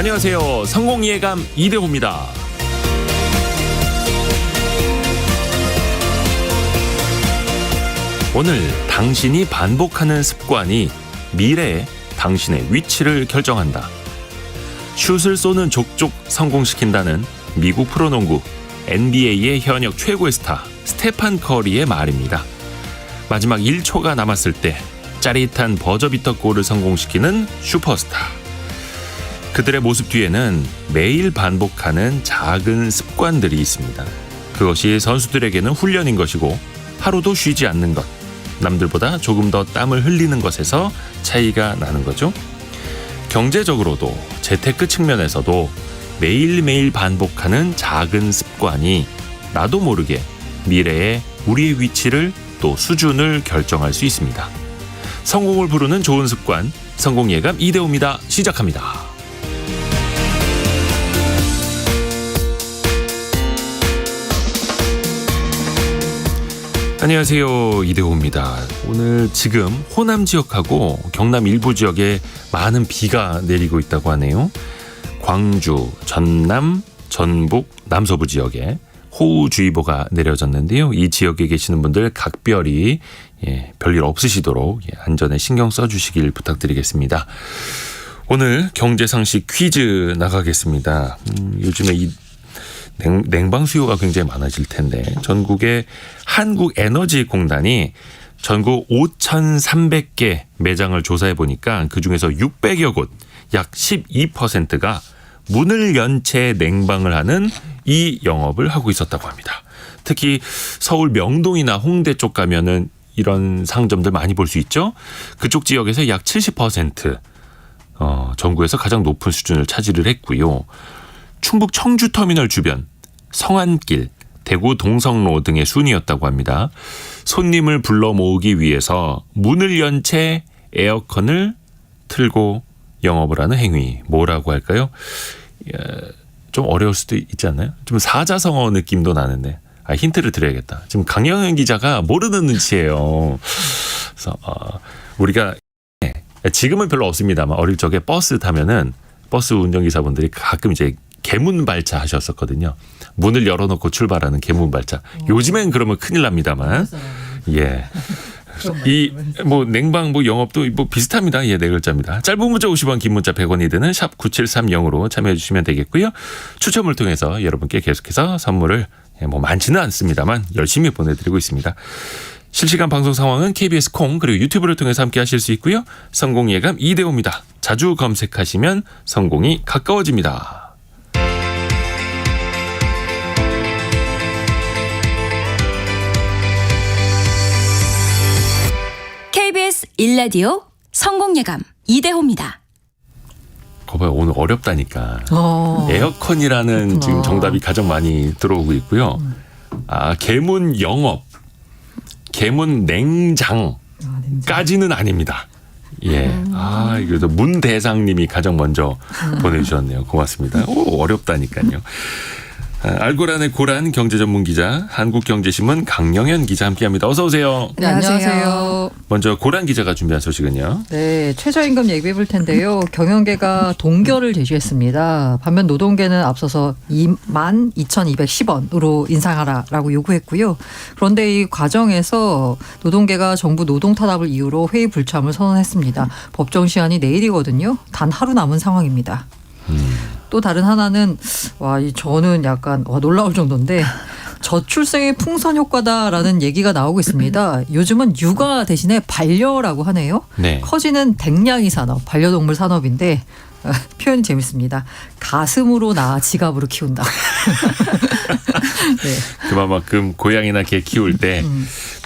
안녕하세요. 성공예감 이대호입니다. 오늘 당신이 반복하는 습관이 미래에 당신의 위치를 결정한다. 슛을 쏘는 족족 성공시킨다는 미국 프로농구 NBA의 현역 최고의 스타 스테판 커리의 말입니다. 마지막 1초가 남았을 때 짜릿한 버저비터 골을 성공시키는 슈퍼스타. 그들의 모습 뒤에는 매일 반복하는 작은 습관들이 있습니다. 그것이 선수들에게는 훈련인 것이고 하루도 쉬지 않는 것, 남들보다 조금 더 땀을 흘리는 것에서 차이가 나는 거죠. 경제적으로도 재테크 측면에서도 매일매일 반복하는 작은 습관이 나도 모르게 미래에 우리의 위치를 또 수준을 결정할 수 있습니다. 성공을 부르는 좋은 습관, 성공예감 이대호입니다. 시작합니다. 안녕하세요. 이대호입니다. 오늘 지금 호남 지역하고 경남 일부 지역에 많은 비가 내리고 있다고 하네요. 광주, 전남, 전북, 남서부 지역에 호우주의보가 내려졌는데요. 이 지역에 계시는 분들 각별히 별일 없으시도록 안전에 신경 써주시길 부탁드리겠습니다. 오늘 경제상식 퀴즈 나가겠습니다. 요즘에 이 냉방 수요가 굉장히 많아질 텐데 전국의 한국에너지공단이 전국 5,300개 매장을 조사해 보니까 그중에서 600여 곳, 약 12%가 문을 연 채 냉방을 하는 이 영업을 하고 있었다고 합니다. 특히 서울 명동이나 홍대 쪽 가면은 이런 상점들 많이 볼 수 있죠. 그쪽 지역에서 약 70% 전국에서 가장 높은 수준을 차지를 했고요. 충북 청주터미널 주변, 성안길, 대구 동성로 등의 순이었다고 합니다. 손님을 불러 모으기 위해서 문을 연 채 에어컨을 틀고 영업을 하는 행위, 뭐라고 할까요? 좀 어려울 수도 있지 않나요? 좀 사자성어 느낌도 나는데 힌트를 드려야겠다. 지금 강영현 기자가 모르는 눈치예요. 그래서 우리가 지금은 별로 없습니다만 어릴 적에 버스 타면은 버스 운전기사분들이 가끔 이제 개문발차 하셨었거든요. 문을 열어놓고 출발하는 개문발차. 요즘엔 그러면 큰일 납니다만. 예. 이 냉방 영업도 비슷합니다. 네 글자입니다. 짧은 문자 50원, 긴 문자 100원이 드는 샵 9730으로 참여해 주시면 되겠고요. 추첨을 통해서 여러분께 계속해서 선물을 많지는 않습니다만 열심히 보내드리고 있습니다. 실시간 방송 상황은 KBS 콩 그리고 유튜브를 통해서 함께 하실 수 있고요. 성공예감 이대호입니다. 자주 검색하시면 성공이 가까워집니다. KBS 1라디오 성공예감 이대호입니다. 거봐요. 오늘 어렵다니까. 에어컨이라는 지금 정답이 가장 많이 들어오고 있고요. 개문 영업, 개문 냉장까지는 아닙니다. 예. 그래서 문대상님이 가장 먼저 보내주셨네요. 고맙습니다. 어렵다니까요. 알고란의 고란 경제전문기자, 한국경제신문 강영현 기자 함께합니다. 어서 오세요. 네, 안녕하세요. 먼저 고란 기자가 준비한 소식은요. 네, 최저임금 얘기해 볼 텐데요. 경영계가 동결을 제시했습니다. 반면 노동계는 앞서서 22,210원으로 인상하라라고 요구했고요. 그런데 이 과정에서 노동계가 정부 노동탄압을 이유로 회의 불참을 선언했습니다. 법정 시한이 내일이거든요. 단 하루 남은 상황입니다. 또 다른 하나는 저는 약간 놀라울 정도인데 저출생의 풍선 효과다라는 얘기가 나오고 있습니다. 요즘은 육아 대신에 반려라고 하네요. 네. 커지는 댕냥이 산업, 반려동물 산업인데 표현이 재밌습니다. 가슴으로 낳아 지갑으로 키운다. 네. 그만큼 고양이나 개 키울 때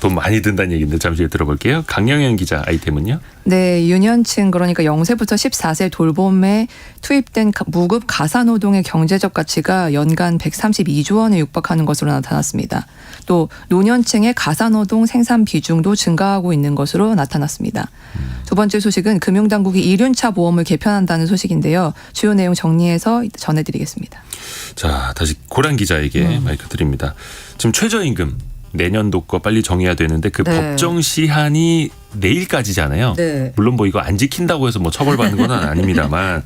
돈 많이 든다는 얘기인데 잠시 들어볼게요. 강영현 기자 아이템은요? 네, 유년층 그러니까 0세부터 14세 돌봄에 투입된 무급 가사노동의 경제적 가치가 연간 132조 원에 육박하는 것으로 나타났습니다. 또 노년층의 가사노동 생산 비중도 증가하고 있는 것으로 나타났습니다. 두 번째 소식은 금융당국이 1륜차 보험을 개편한다는 소식인데요. 주요 내용 정리해서 전해드리겠습니다. 자, 다시 고란 기자에게 마이크 드립니다. 지금 최저임금 내년도 거 빨리 정해야 되는데 그 법정 시한이 내일까지잖아요. 네. 물론 이거 안 지킨다고 해서 처벌받는 건 아닙니다만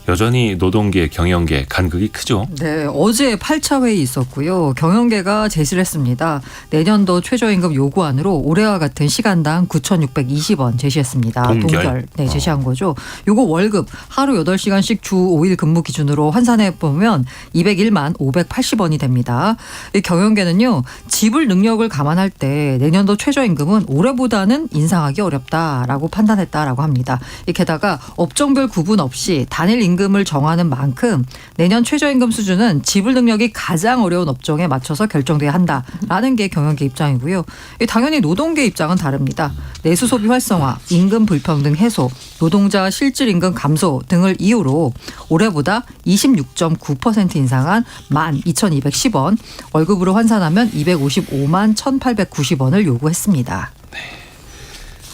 여전히 노동계, 경영계 간극이 크죠. 네, 어제 8차 회의 있었고요. 경영계가 제시를 했습니다. 내년도 최저임금 요구안으로 올해와 같은 시간당 9,620원 제시했습니다. 동결. 네, 제시한 거죠. 요거 월급 하루 8시간씩 주 5일 근무 기준으로 환산해 보면 201만 580원이 됩니다. 이 경영계는요. 지불 능력을 감안할 때 내년도 최저임금은 올해보다는 인상하기 어렵다라고 판단했다라고 합니다. 게다가 업종별 구분 없이 단일 임금을 정하는 만큼 내년 최저임금 수준은 지불 능력이 가장 어려운 업종에 맞춰서 결정돼야 한다라는 게 경영계 입장이고요. 당연히 노동계 입장은 다릅니다. 내수 소비 활성화, 임금 불평등 해소, 노동자 실질 임금 감소 등을 이유로 올해보다 26.9% 인상한 12,210원, 월급으로 환산하면 255만 1,890원을 요구했습니다.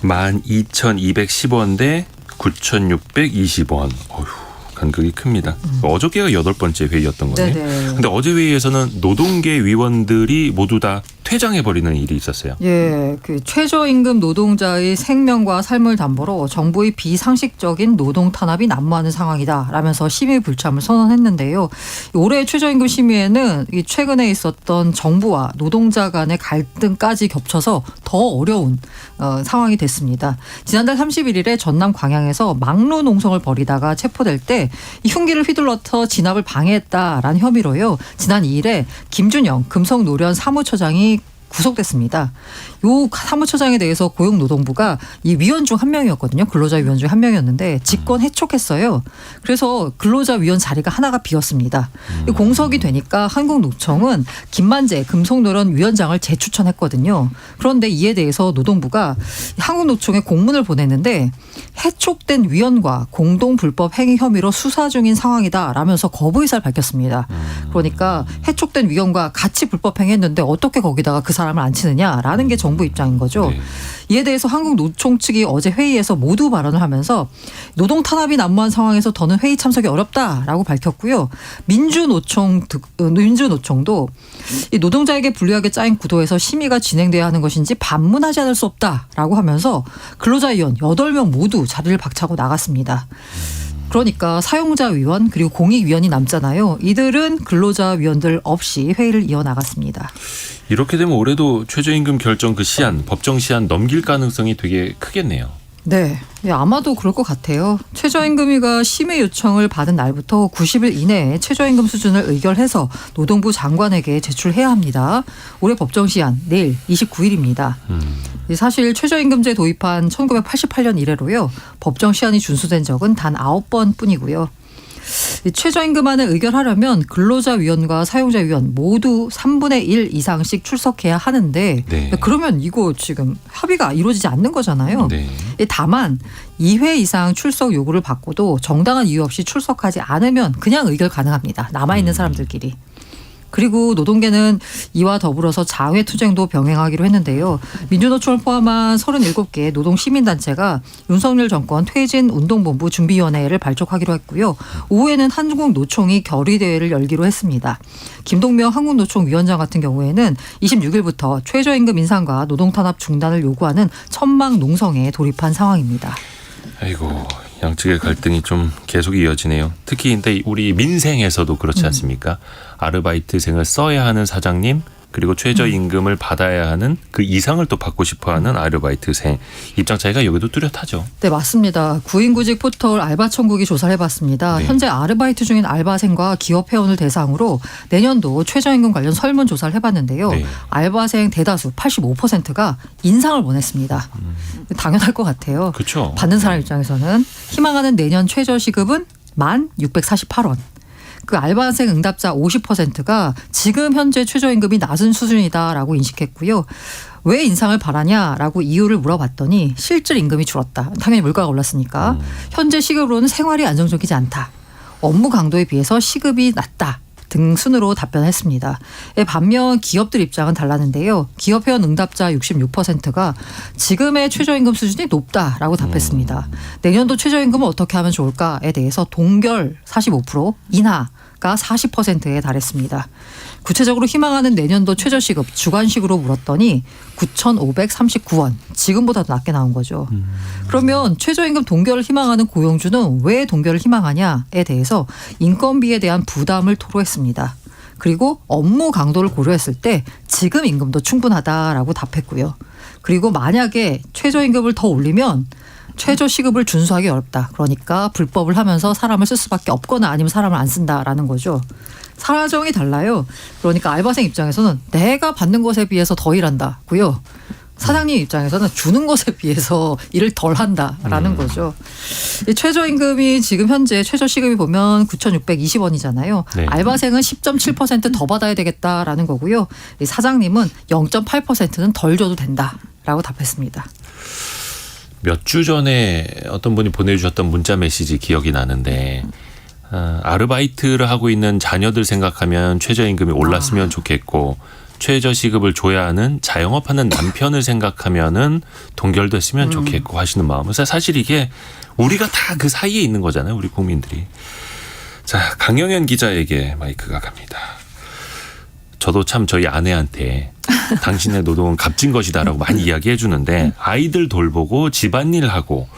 12,210원 대 9,620원. 어휴, 간극이 큽니다. 어저께가 8번째 회의였던 거네요. 그런데 어제 회의에서는 노동계 위원들이 모두 다 퇴장해버리는 일이 있었어요. 예, 그 최저임금 노동자의 생명과 삶을 담보로 정부의 비상식적인 노동 탄압이 난무하는 상황이다라면서 심의 불참을 선언했는데요. 올해 최저임금 심의에는 이 최근에 있었던 정부와 노동자 간의 갈등까지 겹쳐서 더 어려운 상황이 됐습니다. 지난달 31일에 전남 광양에서 막루 농성을 벌이다가 체포될 때 이 흉기를 휘둘러서 진압을 방해했다라는 혐의로요. 지난 2일에 김준영 금속노련 사무처장이 구속됐습니다. 요 사무처장에 대해서 고용노동부가 이 위원 중 한 명이었거든요. 근로자 위원 중 한 명이었는데 직권 해촉했어요. 그래서 근로자 위원 자리가 하나가 비었습니다. 공석이 되니까 한국노총은 김만재 금속노련 위원장을 재추천했거든요. 그런데 이에 대해서 노동부가 한국노총에 공문을 보냈는데 해촉된 위원과 공동 불법 행위 혐의로 수사 중인 상황이다라면서 거부 의사를 밝혔습니다. 그러니까 해촉된 위원과 같이 불법 행위했는데 어떻게 거기다가 그 사람을 안 치느냐라는 게 정부 입장인 거죠. 네. 이에 대해서 한국노총 측이 어제 회의에서 모두 발언을 하면서 노동 탄압이 난무한 상황에서 더는 회의 참석이 어렵다라고 밝혔고요. 민주노총도 이 노동자에게 불리하게 짜인 구도에서 심의가 진행돼야 하는 것인지 반문하지 않을 수 없다라고 하면서 근로자위원 8명 모두 자리를 박차고 나갔습니다. 그러니까 사용자 위원 그리고 공익위원이 남잖아요. 이들은 근로자 위원들 없이 회의를 이어나갔습니다. 이렇게 되면 올해도 최저임금 결정 그 시한, 법정 시한 넘길 가능성이 되게 크겠네요. 네, 아마도 그럴 것 같아요. 최저임금위가 심의 요청을 받은 날부터 90일 이내에 최저임금 수준을 의결해서 노동부 장관에게 제출해야 합니다. 올해 법정 시한 내일 29일입니다. 사실 최저임금제 도입한 1988년 이래로요. 법정 시한이 준수된 적은 단 9번 뿐이고요. 최저임금안을 의결하려면 근로자위원과 사용자위원 모두 3분의 1 이상씩 출석해야 하는데 네. 그러면 이거 지금 협의가 이루어지지 않는 거잖아요. 네. 다만 2회 이상 출석 요구를 받고도 정당한 이유 없이 출석하지 않으면 그냥 의결 가능합니다. 남아있는 사람들끼리. 그리고 노동계는 이와 더불어서 장외투쟁도 병행하기로 했는데요. 민주노총을 포함한 37개 노동시민단체가 윤석열 정권 퇴진운동본부 준비위원회를 발족하기로 했고요. 오후에는 한국노총이 결의대회를 열기로 했습니다. 김동명 한국노총 위원장 같은 경우에는 26일부터 최저임금 인상과 노동탄압 중단을 요구하는 천막 농성에 돌입한 상황입니다. 아이고, 양측의 갈등이 좀 계속 이어지네요. 특히 근데 우리 민생에서도 그렇지 않습니까? 아르바이트생을 써야 하는 사장님, 그리고 최저임금을 받아야 하는 그 이상을 또 받고 싶어하는 아르바이트생 입장 차이가 여기도 뚜렷하죠. 네, 맞습니다. 구인구직 포털 알바천국이 조사를 해봤습니다. 네. 현재 아르바이트 중인 알바생과 기업 회원을 대상으로 내년도 최저임금 관련 설문조사를 해봤는데요. 네. 알바생 대다수 85%가 인상을 원했습니다. 당연할 것 같아요. 그렇죠. 받는 사람 입장에서는 희망하는 내년 최저시급은 1,648원. 그 알바생 응답자 50%가 지금 현재 최저임금이 낮은 수준이다라고 인식했고요. 왜 인상을 바라냐라고 이유를 물어봤더니 실질 임금이 줄었다. 당연히 물가가 올랐으니까. 현재 시급으로는 생활이 안정적이지 않다. 업무 강도에 비해서 시급이 낮다. 등 순으로 답변했습니다. 반면 기업들 입장은 달랐는데요. 기업 회원 응답자 66%가 지금의 최저임금 수준이 높다라고 답했습니다. 내년도 최저임금을 어떻게 하면 좋을까에 대해서 동결 45%, 인하가 40%에 달했습니다. 구체적으로 희망하는 내년도 최저시급 주간식으로 물었더니 9,539원. 지금보다 더 낮게 나온 거죠. 그러면 최저임금 동결을 희망하는 고용주는 왜 동결을 희망하냐에 대해서 인건비에 대한 부담을 토로했습니다. 그리고 업무 강도를 고려했을 때 지금 임금도 충분하다라고 답했고요. 그리고 만약에 최저임금을 더 올리면 최저시급을 준수하기 어렵다. 그러니까 불법을 하면서 사람을 쓸 수밖에 없거나 아니면 사람을 안 쓴다라는 거죠. 사정이 달라요. 그러니까 알바생 입장에서는 내가 받는 것에 비해서 더 일한다고요. 사장님 입장에서는 주는 것에 비해서 일을 덜 한다라는 거죠. 이 최저임금이 지금 현재 최저시급이 보면 9,620원이잖아요. 네. 알바생은 10.7% 더 받아야 되겠다라는 거고요. 이 사장님은 0.8%는 덜 줘도 된다라고 답했습니다. 몇 주 전에 어떤 분이 보내주셨던 문자 메시지 기억이 나는데 아르바이트를 하고 있는 자녀들 생각하면 최저임금이 올랐으면 좋겠고 최저시급을 줘야 하는 자영업하는 남편을 생각하면은 동결됐으면 좋겠고 하시는 마음은 사실 이게 우리가 다 그 사이에 있는 거잖아요. 우리 국민들이. 자, 강영현 기자에게 마이크가 갑니다. 저도 참 저희 아내한테 당신의 노동은 값진 것이다라고 많이 이야기해 주는데 아이들 돌보고 집안일 하고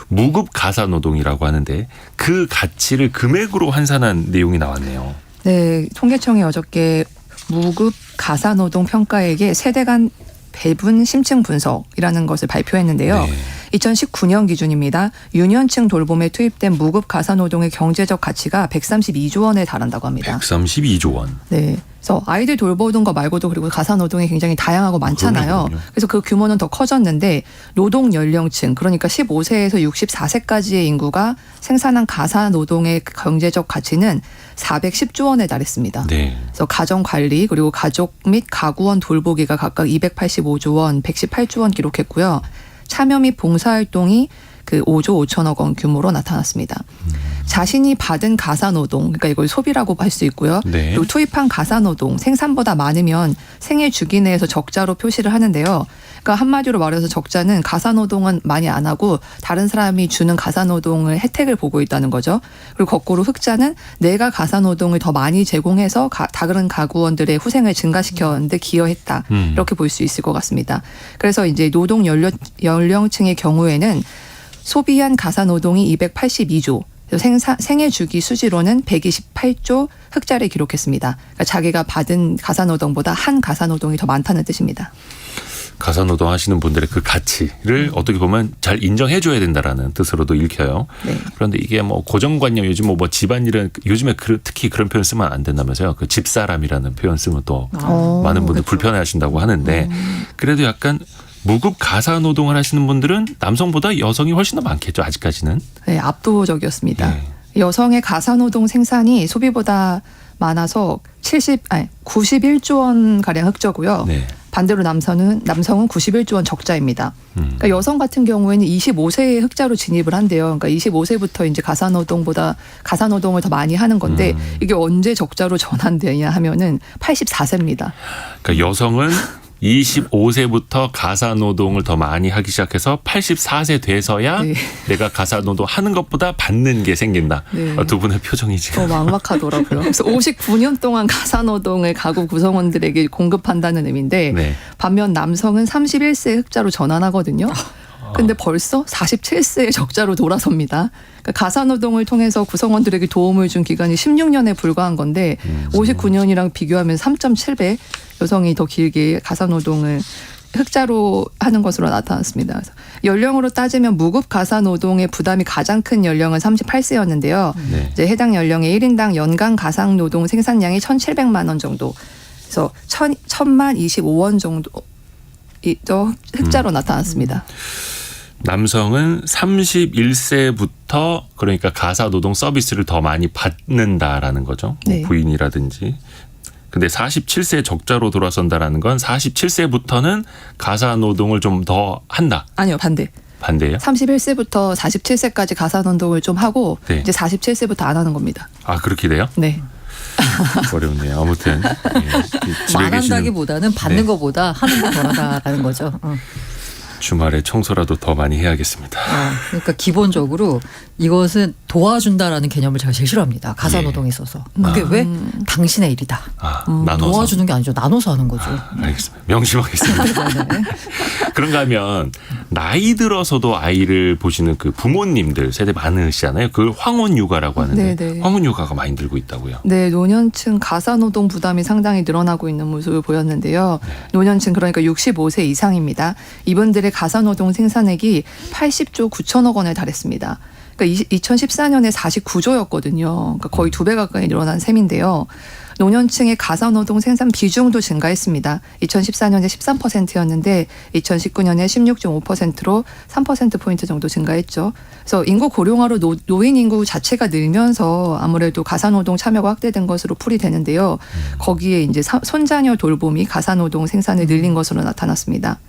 무급 가사 노동이라고 하는데 그 가치를 금액으로 환산한 내용이 나왔네요. 네, 통계청이 어저께 무급 가사노동 평가액의 세대 간 배분 심층 분석이라는 것을 발표했는데요. 네. 2019년 기준입니다. 유년층 돌봄에 투입된 무급 가사노동의 경제적 가치가 132조 원에 달한다고 합니다. 132조 원. 네. 그래서 아이들 돌보는 거 말고도 그리고 가사노동이 굉장히 다양하고 많잖아요. 그럼요. 그래서 그 규모는 더 커졌는데 노동 연령층 그러니까 15세에서 64세까지의 인구가 생산한 가사노동의 경제적 가치는 410조 원에 달했습니다. 네. 그래서 가정 관리 그리고 가족 및 가구원 돌보기가 각각 285조 원, 118조 원 기록했고요. 참여 및 봉사활동이 그 5조 5천억 원 규모로 나타났습니다. 자신이 받은 가사노동, 그러니까 이걸 소비라고 할 수 있고요. 네. 그리고 투입한 가사노동, 생산보다 많으면 생애 주기 내에서 적자로 표시를 하는데요. 그러니까 한마디로 말해서 적자는 가사노동은 많이 안 하고 다른 사람이 주는 가사노동을 혜택을 보고 있다는 거죠. 그리고 거꾸로 흑자는 내가 가사노동을 더 많이 제공해서 다른 가구원들의 후생을 증가시켰는데 기여했다. 이렇게 볼 수 있을 것 같습니다. 그래서 이제 노동 연령층의 경우에는 소비한 가사노동이 282조, 생애 주기 수지로는 128조 흑자를 기록했습니다. 그러니까 자기가 받은 가사노동보다 한 가사노동이 더 많다는 뜻입니다. 가사노동 하시는 분들의 그 가치를 어떻게 보면 잘 인정해 줘야 된다라는 뜻으로도 읽혀요. 네. 그런데 이게 뭐 고정관념 요즘 뭐 집안일은 요즘에 특히 그런 표현 쓰면 안 된다면서요. 그 집사람이라는 표현 쓰면 또 많은 분들 그렇죠. 불편해 하신다고 하는데 그래도 약간 무급 가사 노동을 하시는 분들은 남성보다 여성이 훨씬 더 많겠죠. 아직까지는. 네, 압도적이었습니다. 네. 여성의 가사노동 생산이 소비보다 많아서 91조 원 가량 흑자고요. 네. 반대로 남성은 91조 원 적자입니다. 그러니까 여성 같은 경우에는 25세에 흑자로 진입을 한대요. 그러니까 25세부터 이제 가사노동을 더 많이 하는 건데 이게 언제 적자로 전환되냐 하면은 84세입니다. 그러니까 여성은 25세부터 가사노동을 더 많이 하기 시작해서 84세 돼서야 네. 내가 가사노동 하는 것보다 받는 게 생긴다. 네. 두 분의 표정이 지금. 막막하더라고요. 그래서 59년 동안 가사노동을 가구 구성원들에게 공급한다는 의미인데 네. 반면 남성은 31세 흑자로 전환하거든요. 근데 벌써 47세의 적자로 돌아섭니다. 그러니까 가사노동을 통해서 구성원들에게 도움을 준 기간이 16년에 불과한 건데 59년이랑 비교하면 3.7배 여성이 더 길게 가사노동을 흑자로 하는 것으로 나타났습니다. 그래서 연령으로 따지면 무급 가사노동의 부담이 가장 큰 연령은 38세였는데요. 네. 이제 해당 연령의 1인당 연간 가상노동 생산량이 1,700만 원 정도. 그래서 1,025원 정도 흑자로 나타났습니다. 남성은 31세부터 그러니까 가사노동 서비스를 더 많이 받는다라는 거죠. 뭐 네. 부인이라든지. 근데 47세 적자로 돌아선다라는 건 47세부터는 가사노동을 좀 더 한다. 아니요, 반대. 반대예요? 31세부터 47세까지 가사노동을 좀 하고 네. 이제 47세부터 안 하는 겁니다. 아 그렇게 돼요? 네. 어렵네요. 아무튼 집에 계시는 말한다기보다는 받는 네. 것보다 하는 게 덜하다라는 거죠. 주말에 청소라도 더 많이 해야겠습니다. 그러니까 기본적으로 이것은 도와준다라는 개념을 제가 제일 싫어합니다. 가사노동에 있어서. 그게 왜? 당신의 일이다. 나눠서. 도와주는 게 아니죠. 나눠서 하는 거죠. 알겠습니다. 명심하겠습니다. 네. 그런가 하면 나이 들어서도 아이를 보시는 그 부모님들 세대 많으시잖아요. 그걸 황혼육아라고 하는데 네네. 황혼육아가 많이 늘고 있다고요. 네, 노년층 가사노동 부담이 상당히 늘어나고 있는 모습을 보였는데요. 노년층 그러니까 65세 이상입니다. 이분들의 가사노동 생산액이 80조 9천억 원에 달했습니다. 그러니까 2014년에 49조였거든요. 그러니까 거의 2배 가까이 늘어난 셈인데요. 노년층의 가사노동 생산 비중도 증가했습니다. 2014년에 13%였는데 2019년에 16.5%로 3%포인트 정도 증가했죠. 그래서 인구 고령화로 노인 인구 자체가 늘면서 아무래도 가사노동 참여가 확대된 것으로 풀이되는데요. 거기에 이제 손자녀 돌봄이 가사노동 생산을 늘린 것으로 나타났습니다.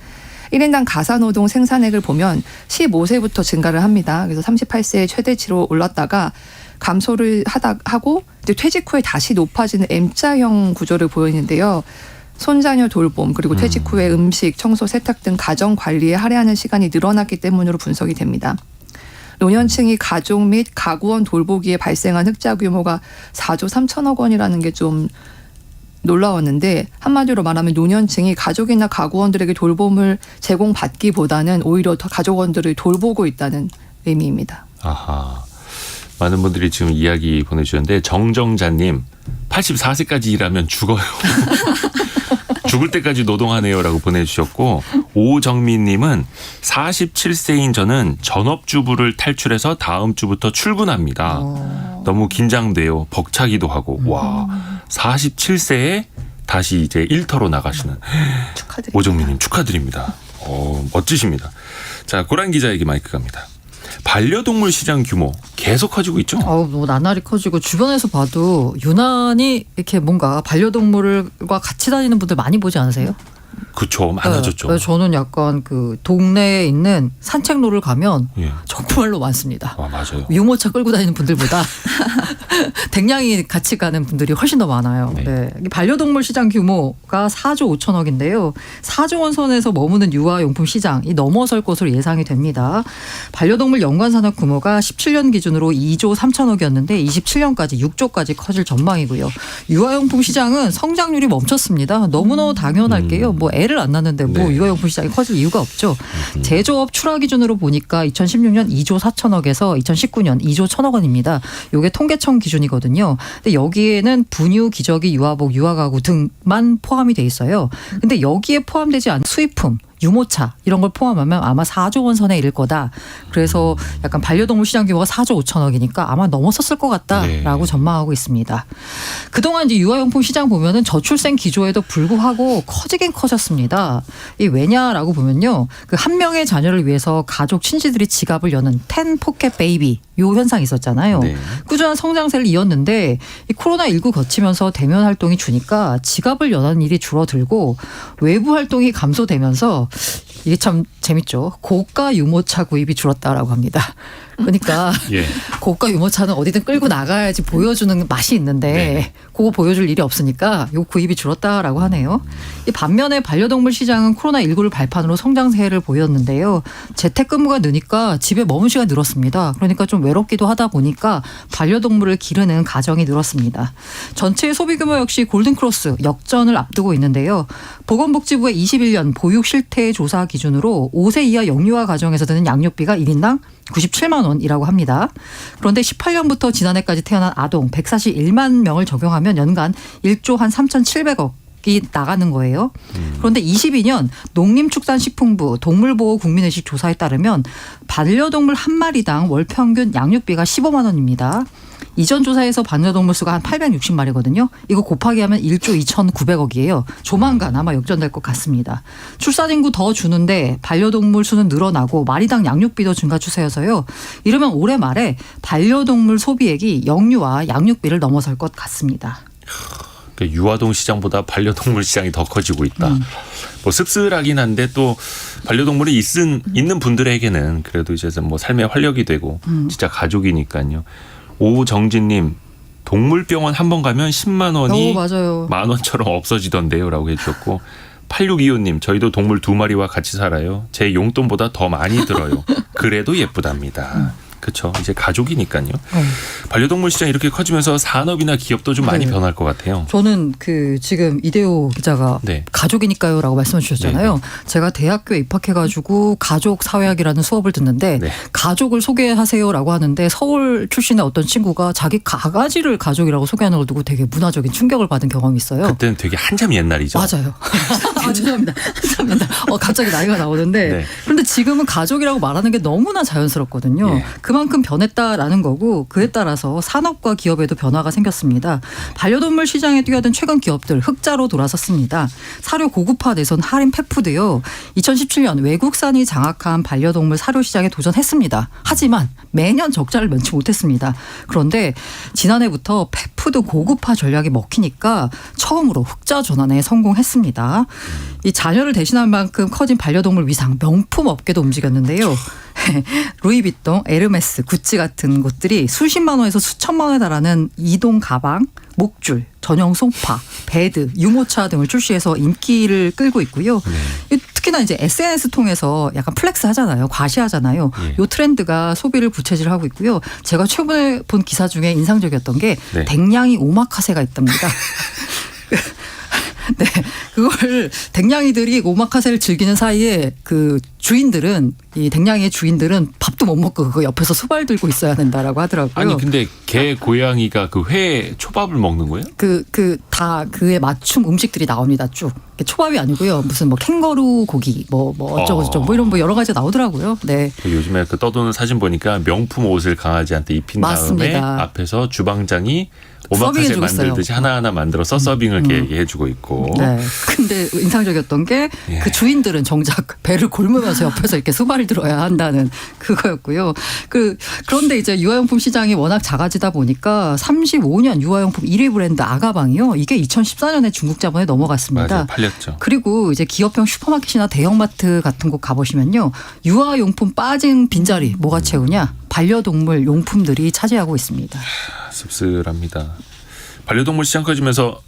1인당 가사노동 생산액을 보면 15세부터 증가를 합니다. 그래서 38세의 최대치로 올랐다가 감소를 하고 이제 퇴직 후에 다시 높아지는 M자형 구조를 보이는데요. 손자녀 돌봄 그리고 퇴직 후에 음식, 청소, 세탁 등 가정 관리에 할애하는 시간이 늘어났기 때문으로 분석이 됩니다. 노년층이 가족 및 가구원 돌보기에 발생한 흑자 규모가 4조 3천억 원이라는 게 좀 놀라웠는데 한마디로 말하면 노년층이 가족이나 가구원들에게 돌봄을 제공받기보다는 오히려 더 가족원들을 돌보고 있다는 의미입니다. 아하. 많은 분들이 지금 이야기 보내주셨는데 정정자님 84세까지 일하면 죽어요. 죽을 때까지 노동하네요라고 보내주셨고 오정민님은 47세인 저는 전업주부를 탈출해서 다음 주부터 출근합니다. 너무 긴장돼요. 벅차기도 하고 와 47세에 다시 이제 일터로 나가시는 축하드립니다. 오정민님 축하드립니다. 멋지십니다. 자 고란 기자에게 마이크 갑니다. 반려동물 시장 규모 계속 커지고 있죠. 뭐 나날이 커지고 주변에서 봐도 유난히 이렇게 뭔가 반려동물과 같이 다니는 분들 많이 보지 않으세요? 그렇죠. 많아졌죠. 네, 저는 약간 그 동네에 있는 산책로를 가면 예. 정말로 많습니다. 맞아요. 유모차 끌고 다니는 분들보다 댕냥이 같이 가는 분들이 훨씬 더 많아요. 네. 네. 반려동물 시장 규모가 4조 5천억인데요. 4조 원 선에서 머무는 유아용품 시장이 넘어설 것으로 예상이 됩니다. 반려동물 연간 산업 규모가 17년 기준으로 2조 3천억이었는데 27년까지 6조까지 커질 전망이고요. 유아용품 시장은 성장률이 멈췄습니다. 너무너무 당연할 게요. 뭐 애를 안 낳는데 뭐 네. 유아용품 시장이 커질 이유가 없죠. 제조업 출하 기준으로 보니까 2016년 2조 4천억에서 2019년 2조 1천억 원입니다. 이게 통계청 기준이거든요. 근데 여기에는 분유, 기저귀, 유아복, 유아가구 등만 포함이 돼 있어요. 근데 여기에 포함되지 않은 수입품, 유모차 이런 걸 포함하면 아마 4조 원 선에 이를 거다. 그래서 약간 반려동물 시장 규모가 4조 5천억이니까 아마 넘어섰을 것 같다라고 전망하고 있습니다. 그동안 이제 유아용품 시장 보면은 저출생 기조에도 불구하고 커지긴 커졌습니다. 이 왜냐라고 보면요. 그 한 명의 자녀를 위해서 가족 친지들이 지갑을 여는 10 포켓 베이비 요 현상이 있었잖아요. 네. 꾸준한 성장세를 이었는데 이 코로나19 거치면서 대면 활동이 주니까 지갑을 여는 일이 줄어들고 외부 활동이 감소되면서 이게 참 재밌죠. 고가 유모차 구입이 줄었다라고 합니다. 그러니까 예. 고가 유모차는 어디든 끌고 나가야지 보여주는 맛이 있는데 네. 그거 보여줄 일이 없으니까 요 구입이 줄었다라고 하네요. 이 반면에 반려동물 시장은 코로나19를 발판으로 성장세를 보였는데요. 재택근무가 느니까 집에 머문 시간이 늘었습니다. 그러니까 좀 외롭기도 하다 보니까 반려동물을 기르는 가정이 늘었습니다. 전체 소비 규모 역시 골든크로스 역전을 앞두고 있는데요. 보건복지부의 21년 보육 실태 조사 기준으로 5세 이하 영유아 가정에서 드는 양육비가 1인당 97만 원이라고 합니다. 그런데 18년부터 지난해까지 태어난 아동 141만 명을 적용하면 연간 1조 한 3,700억이 나가는 거예요. 그런데 22년 농림축산식품부 동물보호국민의식 조사에 따르면 반려동물 한 마리당 월 평균 양육비가 15만 원입니다. 이전 조사에서 반려동물 수가 한 860마리거든요. 이거 곱하기 하면 1조 2,900억이에요. 조만간 아마 역전될 것 같습니다. 출산인구 더 주는데 반려동물 수는 늘어나고 마리당 양육비도 증가 추세여서요. 이러면 올해 말에 반려동물 소비액이 영유아 양육비를 넘어설 것 같습니다. 그러니까 유아동 시장보다 반려동물 시장이 더 커지고 있다. 뭐 씁쓸하긴 한데 또 반려동물이 있는 분들에게는 그래도 이제 뭐 삶의 활력이 되고 진짜 가족이니까요. 오정진님 동물병원 한 번 가면 10만 원이 맞아요. 만 원처럼 없어지던데요 라고 해주셨고 8625님 저희도 동물 2마리와 같이 살아요. 제 용돈보다 더 많이 들어요. 그래도 예쁘답니다. 그렇죠. 이제 가족이니까요. 반려동물 시장이 이렇게 커지면서 산업이나 기업도 좀 많이 네. 변할 것 같아요. 저는 지금 이대호 기자가 네. 가족이니까요라고 말씀해 주셨잖아요. 네. 제가 대학교에 입학해가지고 가족 사회학이라는 수업을 듣는데 네. 가족을 소개하세요라고 하는데 서울 출신의 어떤 친구가 자기 강아지를 가족이라고 소개하는 걸 두고 되게 문화적인 충격을 받은 경험이 있어요. 그때는 되게 한참 옛날이죠. 맞아요. 죄송합니다. 죄송합니다. 갑자기 나이가 나오는데 네. 그런데 지금은 가족이라고 말하는 게 너무나 자연스럽거든요. 예. 그만큼 변했다라는 거고 그에 따라서 산업과 기업에도 변화가 생겼습니다. 반려동물 시장에 뛰어든 최근 기업들 흑자로 돌아섰습니다. 사료 고급화 내선 할인 펫푸드요. 2017년 외국산이 장악한 반려동물 사료 시장에 도전했습니다. 하지만 매년 적자를 면치 못했습니다. 그런데 지난해부터 펫푸드 고급화 전략이 먹히니까 처음으로 흑자 전환에 성공했습니다. 이 자녀를 대신할 만큼 커진 반려동물 위상 명품 업계도 움직였는데요. 루이비통, 에르메스, 구찌 같은 곳들이 수십만 원에서 수천만 원에 달하는 이동 가방, 목줄, 전용 소파, 베드, 유모차 등을 출시해서 인기를 끌고 있고요. 특히나 이제 SNS 통해서 약간 플렉스 하잖아요. 과시하잖아요. 예. 이 트렌드가 소비를 부채질하고 있고요. 제가 최근에 본 기사 중에 인상적이었던 게 네. 댕냥이 오마카세가 있답니다. 네, 그걸 댕냥이들이 오마카세를 즐기는 사이에 그 주인들은 이 댕냥이의 주인들은 밥도 못 먹고 그거 옆에서 수발 들고 있어야 된다라고 하더라고요. 아니 근데 개 고양이가 그 회 초밥을 먹는 거예요? 다 그에 맞춤 음식들이 나옵니다. 쭉 초밥이 아니고요. 무슨 뭐 캥거루 고기 뭐 어쩌고 저쩌고 뭐 이런 뭐 여러 가지 나오더라고요. 네. 요즘에 그 떠도는 사진 보니까 명품 옷을 강아지한테 입힌 맞습니다. 다음에 앞에서 주방장이 오마카세 서빙해주고 있어요. 만들듯이 하나하나 만들어서 서빙을 이렇게 해주고 있고. 네. 근데 인상적이었던 게 그 예. 주인들은 정작 배를 골무면서 옆에서 이렇게 수발을 들어야 한다는 그거였고요. 그런데 이제 유아용품 시장이 워낙 작아지다 보니까 35년 유아용품 1위 브랜드 아가방이요. 이게 2014년에 중국 자본에 넘어갔습니다. 맞아요. 팔렸죠. 그리고 이제 기업형 슈퍼마켓이나 대형마트 같은 곳 가보시면요. 유아용품 빠진 빈자리 뭐가 채우냐? 반려동물 용품들이 차지하고 있습니다. 씁쓸합니다. 반려동물 시장 커지면서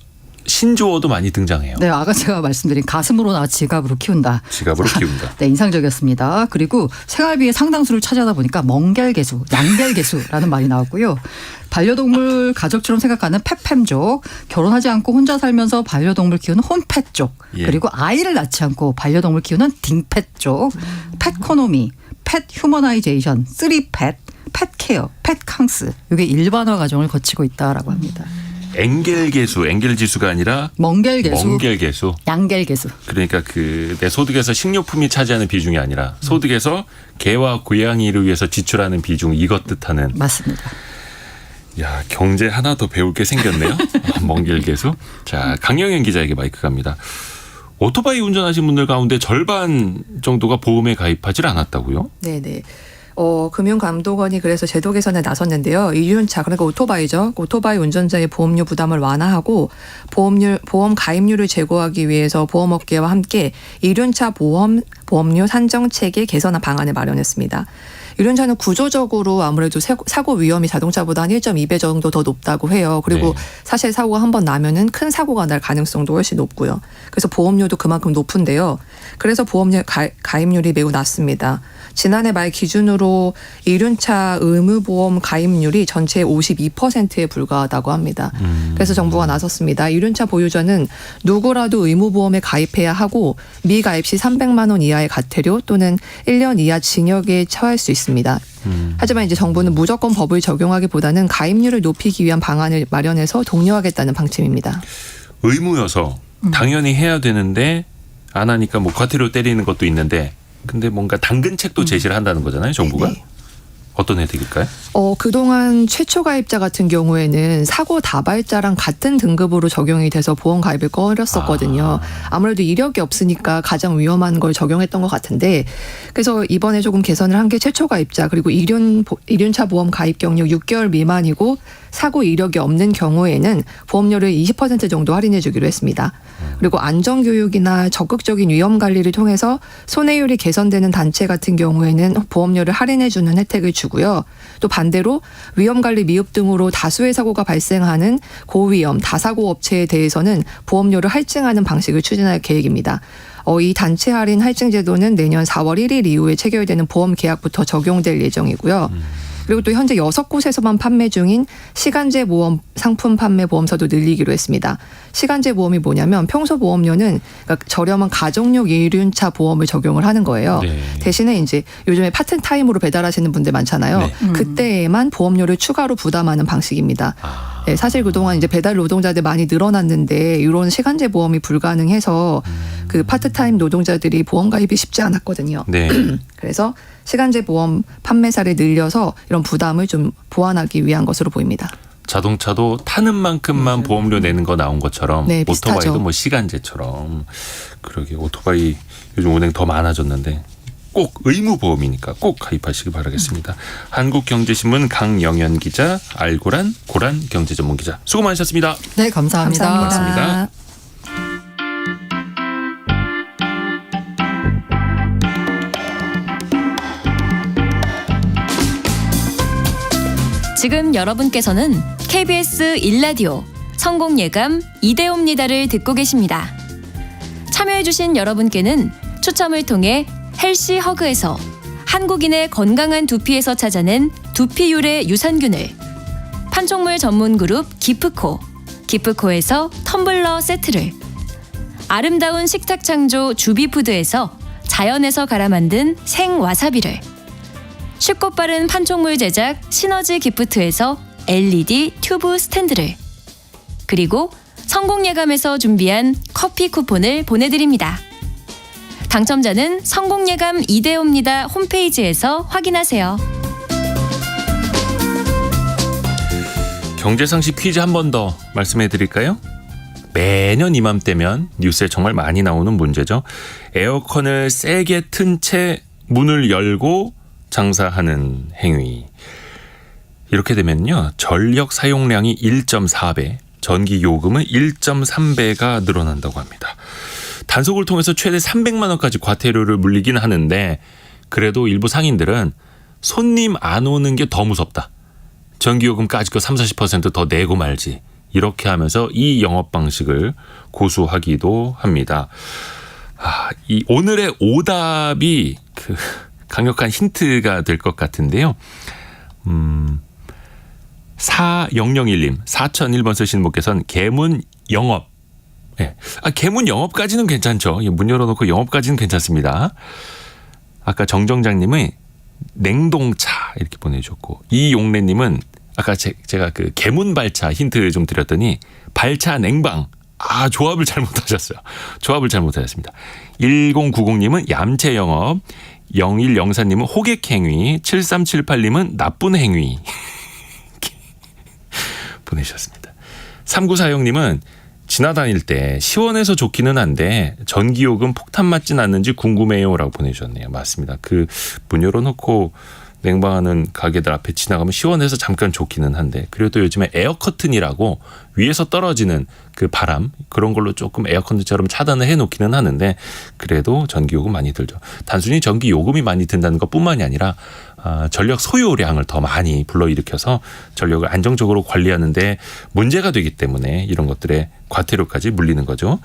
신조어도 많이 등장해요. 네, 아까 제가 말씀드린 가슴으로나 지갑으로 키운다. 지갑으로 키운다. 네, 인상적이었습니다. 그리고 생활비의 상당수를 차지하다 보니까 멍겔개수, 양겔개수라는 말이 나왔고요. 반려동물 가족처럼 생각하는 펫팸족, 결혼하지 않고 혼자 살면서 반려동물 키우는 혼펫족, 예. 그리고 아이를 낳지 않고 반려동물 키우는 딩펫족, 펫코노미, 펫 휴머나이제이션, 쓰리펫, 펫케어, 펫캉스. 이게 일반화 과정을 거치고 있다라고 합니다. 앵겔개수, 앵겔지수가 아니라 멍겔개수, 멍겔개수. 양겔개수. 그러니까 내 소득에서 식료품이 차지하는 비중이 아니라 소득에서 개와 고양이를 위해서 지출하는 비중 이것 뜻하는. 맞습니다. 야, 경제 하나 더 배울 게 생겼네요. 멍겔개수. 자, 강영현 기자에게 마이크 갑니다. 오토바이 운전하신 분들 가운데 절반 정도가 보험에 가입하지 않았다고요? 네네. 금융감독원이 그래서 제도 개선에 나섰는데요. 이륜차, 그러니까 오토바이죠. 오토바이 운전자의 보험료 부담을 완화하고 보험 가입률을 제고하기 위해서 보험업계와 함께 이륜차 보험료 산정 체계 개선 방안을 마련했습니다. 이륜차는 구조적으로 아무래도 사고 위험이 자동차보다 한 1.2배 정도 더 높다고 해요. 그리고 네. 사실 사고가 한 번 나면은 큰 사고가 날 가능성도 훨씬 높고요. 그래서 보험료도 그만큼 높은데요. 그래서 보험료 가입률이 매우 낮습니다. 지난해 말 기준으로 이륜차 의무보험 가입률이 전체의 52%에 불과하다고 합니다. 그래서 정부가 나섰습니다. 이륜차 보유자는 누구라도 의무보험에 가입해야 하고 미가입 시 300만 원 이하의 과태료 또는 1년 이하 징역에 처할 수 있습니다. 하지만 이제 정부는 무조건 법을 적용하기보다는 가입률을 높이기 위한 방안을 마련해서 독려하겠다는 방침입니다. 의무여서 당연히 해야 되는데 안 하니까 뭐 과태료 때리는 것도 있는데 근데 뭔가 당근책도 제시를 한다는 거잖아요, 정부가. 네. 어떤 혜택일까요? 그동안 최초 가입자 같은 경우에는 사고 다발자랑 같은 등급으로 적용이 돼서 보험 가입을 꺼렸었거든요. 아무래도 이력이 없으니까 가장 위험한 걸 적용했던 것 같은데 그래서 이번에 조금 개선을 한 게 최초 가입자 그리고 이륜차 보험 가입 경력 6개월 미만이고 사고 이력이 없는 경우에는 보험료를 20% 정도 할인해 주기로 했습니다. 그리고 안전교육이나 적극적인 위험 관리를 통해서 손해율이 개선되는 단체 같은 경우에는 보험료를 할인해 주는 혜택을 주고요. 또 반대로 위험관리 미흡 등으로 다수의 사고가 발생하는 고위험 다사고 업체에 대해서는 보험료를 할증하는 방식을 추진할 계획입니다. 이 단체 할인 할증 제도는 내년 4월 1일 이후에 체결되는 보험 계약부터 적용될 예정이고요. 그리고 또 현재 6곳에서만 판매 중인 시간제 보험 상품 판매 보험사도 늘리기로 했습니다. 시간제 보험이 뭐냐면 평소 보험료는 그러니까 저렴한 가정용 일륜차 보험을 적용을 하는 거예요. 네. 대신에 이제 요즘에 파트타임으로 배달하시는 분들 많잖아요. 네. 그때에만 보험료를 추가로 부담하는 방식입니다. 네, 사실 그동안 이제 배달 노동자들 많이 늘어났는데 이런 시간제 보험이 불가능해서 그 파트타임 노동자들이 보험 가입이 쉽지 않았거든요. 네. 그래서 시간제 보험 판매사를 늘려서 이런 부담을 좀 보완하기 위한 것으로 보입니다. 자동차도 타는 만큼만 보험료 내는 거 나온 것처럼 네, 오토바이도 비슷하죠. 뭐 시간제처럼 그러게 오토바이 요즘 운행 더 많아졌는데 꼭 의무 보험이니까 꼭 가입하시기 바라겠습니다. 한국경제신문 강영현 기자, 알고란 고란 경제전문 기자 수고 많으셨습니다. 네, 감사합니다. 고맙습니다. 지금 여러분께서는 KBS 1라디오 성공예감 이대호입니다를 듣고 계십니다. 참여해주신 여러분께는 추첨을 통해 헬시 허그에서 한국인의 건강한 두피에서 찾아낸 두피유래 유산균을, 판촉물 전문 그룹 기프코에서 텀블러 세트를, 아름다운 식탁 창조 주비푸드에서 자연에서 갈아 만든 생와사비를, 쉽고 빠른 판촉물 제작 시너지 기프트에서 LED 튜브 스탠드를, 그리고 성공예감에서 준비한 커피 쿠폰을 보내드립니다. 당첨자는 성공예감 이대호입니다 홈페이지에서 확인하세요. 경제상식 퀴즈 한 번 더 말씀해 드릴까요? 매년 이맘때면 뉴스에 정말 많이 나오는 문제죠. 에어컨을 세게 튼 채 문을 열고 장사하는 행위. 이렇게 되면요, 전력 사용량이 1.4배, 전기 요금은 1.3배가 늘어난다고 합니다. 단속을 통해서 최대 300만 원까지 과태료를 물리긴 하는데 그래도 일부 상인들은 손님 안 오는 게 더 무섭다. 전기요금까지 그 30-40% 더 내고 말지. 이렇게 하면서 이 영업 방식을 고수하기도 합니다. 이 오늘의 오답이 그 강력한 힌트가 될 것 같은데요. 4001님, 4001번 쓰시는 분께서는 개문 영업. 네. 개문 영업까지는 괜찮죠. 문 열어놓고 영업까지는 괜찮습니다. 아까 정정장님은 냉동차 이렇게 보내주셨고, 이용래님은 아까 제가 그 개문 발차 힌트 좀 드렸더니 발차 냉방. 조합을 잘못하셨어요. 조합을 잘못하셨습니다. 1090님은 얌체 영업, 0104님은 호객행위, 7378님은 나쁜 행위 보내주셨습니다. 3940님은 지나다닐 때 시원해서 좋기는 한데 전기요금 폭탄 맞진 않는지 궁금해요라고 보내주셨네요. 맞습니다. 그 문 열어놓고 냉방하는 가게들 앞에 지나가면 시원해서 잠깐 좋기는 한데, 그래도 요즘에 에어커튼이라고 위에서 떨어지는 그 바람, 그런 걸로 조금 에어컨처럼 차단을 해놓기는 하는데 그래도 전기요금 많이 들죠. 단순히 전기요금이 많이 든다는 것뿐만이 아니라 전력 소요량을 더 많이 불러일으켜서 전력을 안정적으로 관리하는 데 문제가 되기 때문에 이런 것들에 과태료까지 물리는 거죠.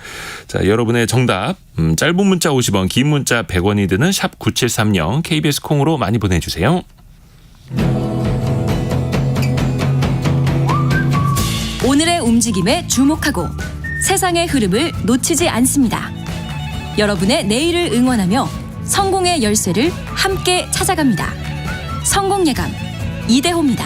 자, 여러분의 정답, 짧은 문자 50원, 긴 문자 100원이 드는 샵 9730 KBS 콩으로 많이 보내주세요. 오늘의 움직임에 주목하고 세상의 흐름을 놓치지 않습니다. 여러분의 내일을 응원하며 성공의 열쇠를 함께 찾아갑니다. 성공예감 이대호입니다.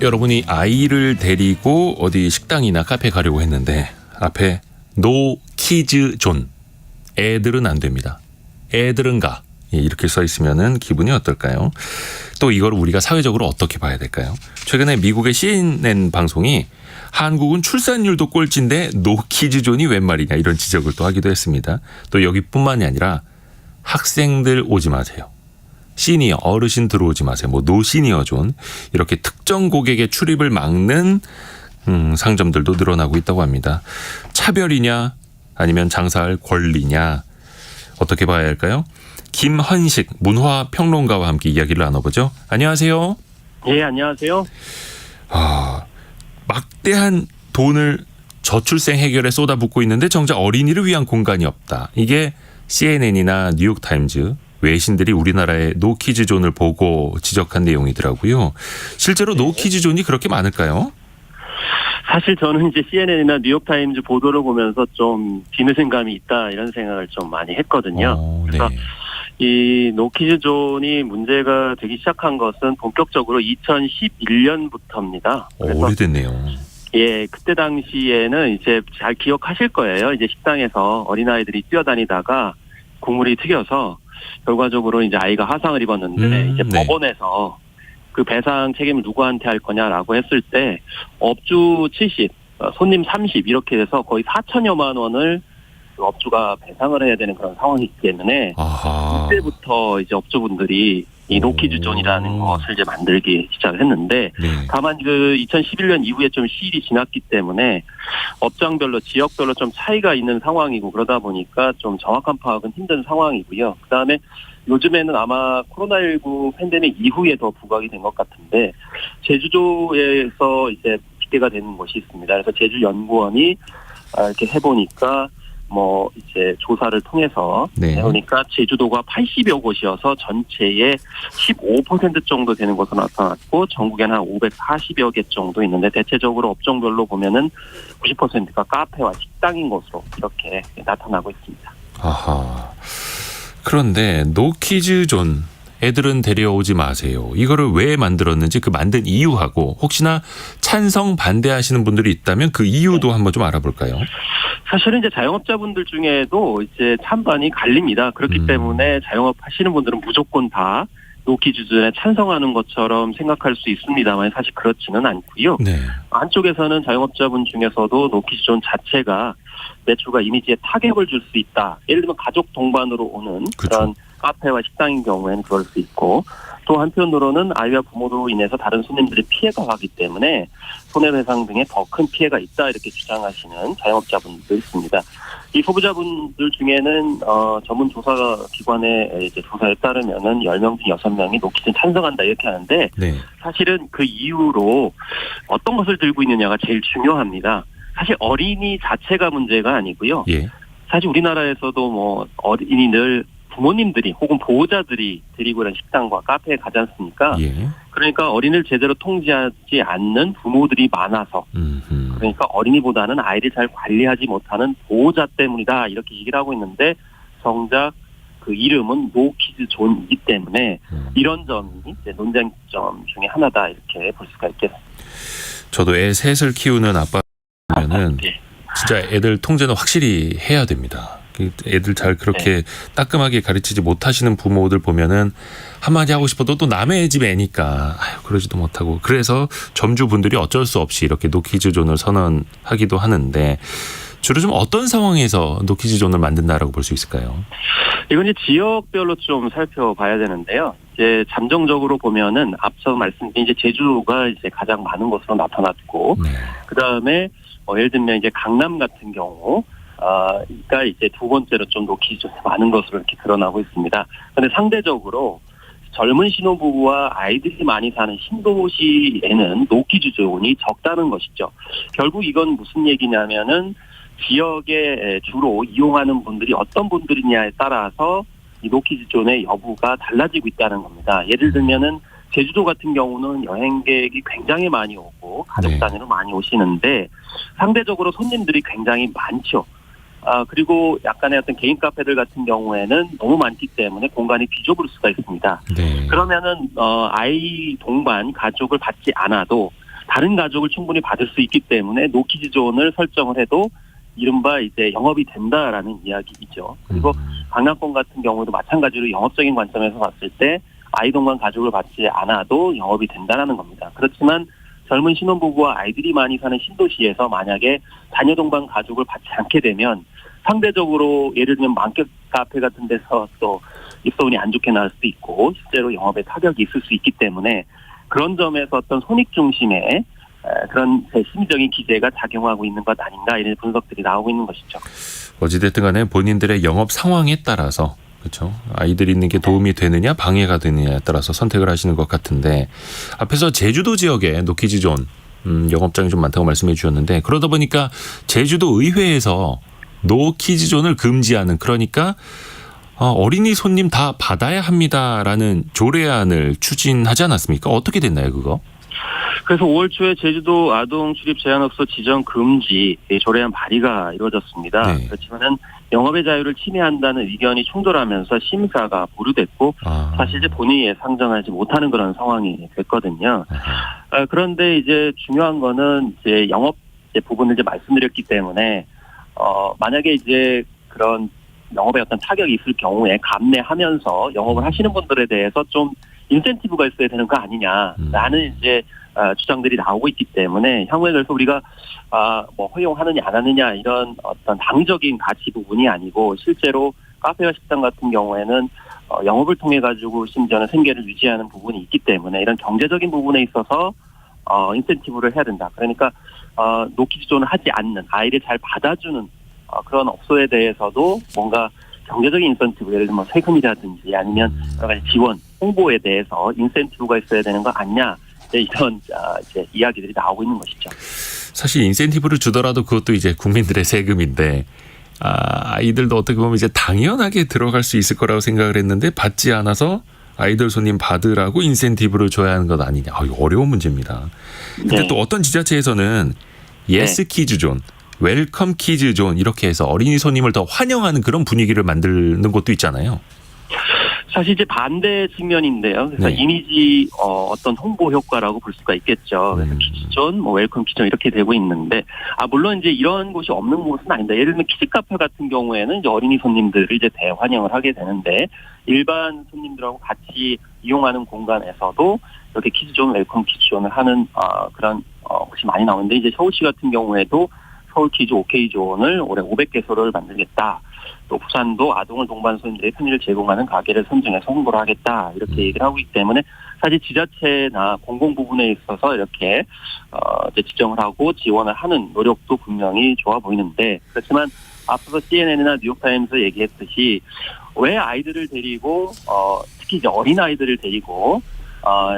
여러분이 아이를 데리고 어디 식당이나 카페 가려고 했는데 앞에 노 키즈 존, 애들은 안 됩니다. 애들은 가. 이렇게 써 있으면은 기분이 어떨까요? 또 이걸 우리가 사회적으로 어떻게 봐야 될까요? 최근에 미국의 CNN 방송이 한국은 출산율도 꼴찌인데 노키즈존이 웬 말이냐 이런 지적을 또 하기도 했습니다. 또 여기뿐만이 아니라 학생들 오지 마세요. 시니어, 어르신 들어오지 마세요. 뭐 노시니어존, 이렇게 특정 고객의 출입을 막는 상점들도 늘어나고 있다고 합니다. 차별이냐 아니면 장사할 권리냐, 어떻게 봐야 할까요? 김헌식 문화평론가와 함께 이야기를 나눠보죠. 안녕하세요. 예, 안녕하세요. 막대한 돈을 저출생 해결에 쏟아붓고 있는데 정작 어린이를 위한 공간이 없다. 이게 CNN이나 뉴욕타임즈 외신들이 우리나라의 노키즈존을 보고 지적한 내용이더라고요. 실제로 노키즈존이 그렇게 많을까요? 사실 저는 이제 CNN이나 뉴욕타임즈 보도를 보면서 좀 비누생 감이 있다 이런 생각을 좀 많이 했거든요. 그래서 이 노키즈존이 문제가 되기 시작한 것은 본격적으로 2011년부터입니다. 오래됐네요. 예, 그때 당시에는 이제 잘 기억하실 거예요. 이제 식당에서 어린아이들이 뛰어다니다가 국물이 튀겨서 결과적으로 이제 아이가 화상을 입었는데 이제 네. 법원에서 그 배상 책임을 누구한테 할 거냐라고 했을 때 업주 70, 손님 30 이렇게 돼서 거의 4천여만 원을 그 업주가 배상을 해야 되는 그런 상황이기 때문에 아하. 그때부터 이제 업주분들이 이 노키즈존이라는 것을 이제 만들기 시작을 했는데 네. 다만 그 2011년 이후에 좀 시일이 지났기 때문에 업장별로 지역별로 좀 차이가 있는 상황이고 그러다 보니까 좀 정확한 파악은 힘든 상황이고요. 그다음에 요즘에는 아마 코로나19 팬데믹 이후에 더 부각이 된 것 같은데 제주도에서 이제 빗대가 되는 곳이 있습니다. 그래서 제주연구원이 이렇게 해보니까 뭐 이제 조사를 통해서 네. 해보니까 제주도가 80여 곳이어서 전체의 15% 정도 되는 것으로 나타났고 전국에는 한 540여 개 정도 있는데 대체적으로 업종별로 보면은 90%가 카페와 식당인 것으로 이렇게 나타나고 있습니다. 아하. 그런데 노키즈존 애들은 데려오지 마세요. 이거를 왜 만들었는지 그 만든 이유하고 혹시나 찬성 반대하시는 분들이 있다면 그 이유도 한번 좀 알아볼까요? 사실은 이제 자영업자분들 중에도 이제 찬반이 갈립니다. 그렇기 때문에 자영업 하시는 분들은 무조건 다 노키즈존에 찬성하는 것처럼 생각할 수 있습니다만 사실 그렇지는 않고요. 네. 한쪽에서는 자영업자분 중에서도 노키즈존 자체가 매출과 이미지에 타격을 줄 수 있다. 예를 들면 가족 동반으로 오는 그렇죠. 그런 카페와 식당인 경우에는 그럴 수 있고 또 한편으로는 아이와 부모로 인해서 다른 손님들이 피해가 가기 때문에 손해배상 등의 더 큰 피해가 있다 이렇게 주장하시는 자영업자분들도 있습니다. 이 소비자분들 중에는 전문 조사 기관의 이제 조사에 따르면은 10명 중 6명이 노키즈존 찬성한다 이렇게 하는데 네. 사실은 그 이유로 어떤 것을 들고 있느냐가 제일 중요합니다. 사실 어린이 자체가 문제가 아니고요. 예. 사실 우리나라에서도 뭐 어린이들 부모님들이 혹은 보호자들이 데리고 이런 식당과 카페에 가지 않습니까? 예. 그러니까 어린이를 제대로 통제하지 않는 부모들이 많아서 그러니까 어린이보다는 아이를 잘 관리하지 못하는 보호자 때문이다 이렇게 얘기를 하고 있는데 정작 그 이름은 노키즈존이기 때문에 이런 점이 이제 논쟁점 중에 하나다 이렇게 볼 수가 있겠습니다. 저도 애 셋을 키우는 아빠면은 네. 진짜 애들 통제는 확실히 해야 됩니다. 애들 잘 그렇게 따끔하게 가르치지 못하시는 부모들 보면은 한마디 하고 싶어도 또 남의 집 애니까 그러지도 못하고 그래서 점주분들이 어쩔 수 없이 이렇게 노키즈존을 선언하기도 하는데 주로 좀 어떤 상황에서 노키즈존을 만든다라고 볼 수 있을까요? 이건 이제 지역별로 좀 살펴봐야 되는데요. 이제 잠정적으로 보면은 앞서 말씀드린 이제 제주가 이제 가장 많은 것으로 나타났고, 네. 그 다음에 예를 들면 이제 강남 같은 경우, 가 이제 두 번째로 좀 노키즈존이 많은 것으로 이렇게 드러나고 있습니다. 그런데 상대적으로 젊은 신혼부부와 아이들이 많이 사는 신도시에는 노키즈존이 적다는 것이죠. 결국 이건 무슨 얘기냐면은 지역에 주로 이용하는 분들이 어떤 분들이냐에 따라서 이 노키즈존의 여부가 달라지고 있다는 겁니다. 예를 들면은 제주도 같은 경우는 여행객이 굉장히 많이 오고 가족 단위로 많이 오시는데 상대적으로 손님들이 굉장히 많죠. 그리고 약간의 어떤 개인 카페들 같은 경우에는 너무 많기 때문에 공간이 비좁을 수가 있습니다. 네. 그러면은 아이 동반 가족을 받지 않아도 다른 가족을 충분히 받을 수 있기 때문에 노키즈존을 설정을 해도 이른바 이제 영업이 된다라는 이야기이죠. 그리고 강남권 같은 경우도 마찬가지로 영업적인 관점에서 봤을 때 아이 동반 가족을 받지 않아도 영업이 된다라는 겁니다. 그렇지만 젊은 신혼부부와 아이들이 많이 사는 신도시에서 만약에 자녀 동반 가족을 받지 않게 되면 상대적으로 예를 들면 만격 카페 같은 데서 또 입소문이 안 좋게 나올 수도 있고 실제로 영업에 타격이 있을 수 있기 때문에 그런 점에서 어떤 손익 중심의 그런 심리적인 기제가 작용하고 있는 것 아닌가 이런 분석들이 나오고 있는 것이죠. 어찌됐든 간에 본인들의 영업 상황에 따라서 그렇죠. 아이들이 있는 게 도움이 되느냐 방해가 되느냐에 따라서 선택을 하시는 것 같은데 앞에서 제주도 지역에 노키즈존 영업장이 좀 많다고 말씀해 주셨는데 그러다 보니까 제주도 의회에서 노키즈존을 금지하는 그러니까 어린이 손님 다 받아야 합니다라는 조례안을 추진하지 않았습니까? 어떻게 됐나요, 그거? 그래서 5월 초에 제주도 아동 출입 제한업소 지정 금지 조례안 발의가 이루어졌습니다. 네. 그렇지만은 영업의 자유를 침해한다는 의견이 충돌하면서 심사가 보류됐고 사실 이제 본회의에 상정하지 못하는 그런 상황이 됐거든요. 그런데 이제 중요한 거는 이제 영업 부분을 이제 말씀드렸기 때문에 만약에 이제 그런 영업에 어떤 타격이 있을 경우에 감내하면서 영업을 하시는 분들에 대해서 좀 인센티브가 있어야 되는 거 아니냐라는 이제 주장들이 나오고 있기 때문에 향후에 그래서 우리가 뭐 허용하느냐 안 하느냐 이런 어떤 당위적인 가치 부분이 아니고 실제로 카페와 식당 같은 경우에는 영업을 통해 가지고 심지어는 생계를 유지하는 부분이 있기 때문에 이런 경제적인 부분에 있어서 인센티브를 해야 된다. 그러니까 노키즈존을 하지 않는 아이를 잘 받아주는 그런 업소에 대해서도 뭔가 경제적인 인센티브, 예를 들면 세금이라든지 아니면 여러 가지 지원, 홍보에 대해서 인센티브가 있어야 되는 거 아니냐, 이런 이제 이야기들이 나오고 있는 것이죠. 사실 인센티브를 주더라도 그것도 이제 국민들의 세금인데 아이들도 어떻게 보면 이제 당연하게 들어갈 수 있을 거라고 생각을 했는데 받지 않아서 아이들 손님 받으라고 인센티브를 줘야 하는 것 아니냐. 이거 어려운 문제입니다. 근데 네. 또 어떤 지자체에서는 예스 키즈존, 웰컴 키즈존 이렇게 해서 어린이 손님을 더 환영하는 그런 분위기를 만드는 곳도 있잖아요. 사실 이제 반대 측면인데요. 그래서 네. 이미지 어떤 홍보 효과라고 볼 수가 있겠죠. 그래서 키즈존, 뭐 웰컴 키즈존 이렇게 되고 있는데 물론 이제 이런 곳이 없는 곳은 아닌데 예를 들면 키즈 카페 같은 경우에는 이제 어린이 손님들을 이제 대환영을 하게 되는데 일반 손님들하고 같이 이용하는 공간에서도 이렇게 키즈존, 웰컴 키즈존을 하는 그런 곳이 많이 나오는데 이제 서울시 같은 경우에도 서울 키즈 오케이존을 올해 500개소를 만들겠다. 또 부산도 아동을 동반한 손님들의 편의를 제공하는 가게를 선정해서 홍보를 하겠다. 이렇게 얘기를 하고 있기 때문에 사실 지자체나 공공 부분에 있어서 이렇게 이제 지정을 하고 지원을 하는 노력도 분명히 좋아 보이는데 그렇지만 앞서서 CNN이나 뉴욕타임스 얘기했듯이 왜 아이들을 데리고 특히 이제 어린 아이들을 데리고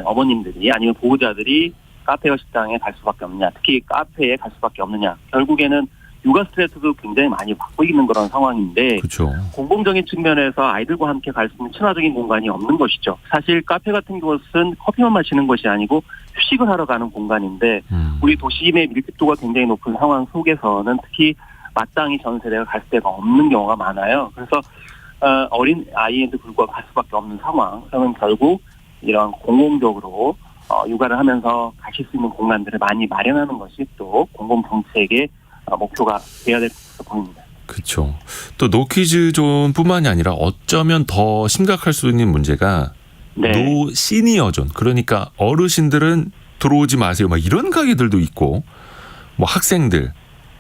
어머님들이 아니면 보호자들이 카페와 식당에 갈 수밖에 없느냐, 특히 카페에 갈 수밖에 없느냐. 결국에는 육아 스트레스도 굉장히 많이 받고 있는 그런 상황인데 그렇죠. 공공적인 측면에서 아이들과 함께 갈 수 있는 친화적인 공간이 없는 것이죠. 사실 카페 같은 곳은 커피만 마시는 것이 아니고 휴식을 하러 가는 공간인데 우리 도심의 밀집도가 굉장히 높은 상황 속에서는 특히 마땅히 전 세대가 갈 데가 없는 경우가 많아요. 그래서 어린 아이에도 불구하고 갈 수밖에 없는 상황. 그러면 결국 이런 공공적으로 육아를 하면서 가실 수 있는 공간들을 많이 마련하는 것이 또 공공정책의 목표가 돼야 될 것으로 보입니다. 그렇죠. 또 노키즈존뿐만이 아니라 어쩌면 더 심각할 수 있는 문제가 네. 노 시니어존. 그러니까 어르신들은 들어오지 마세요. 막 이런 가게들도 있고 뭐 학생들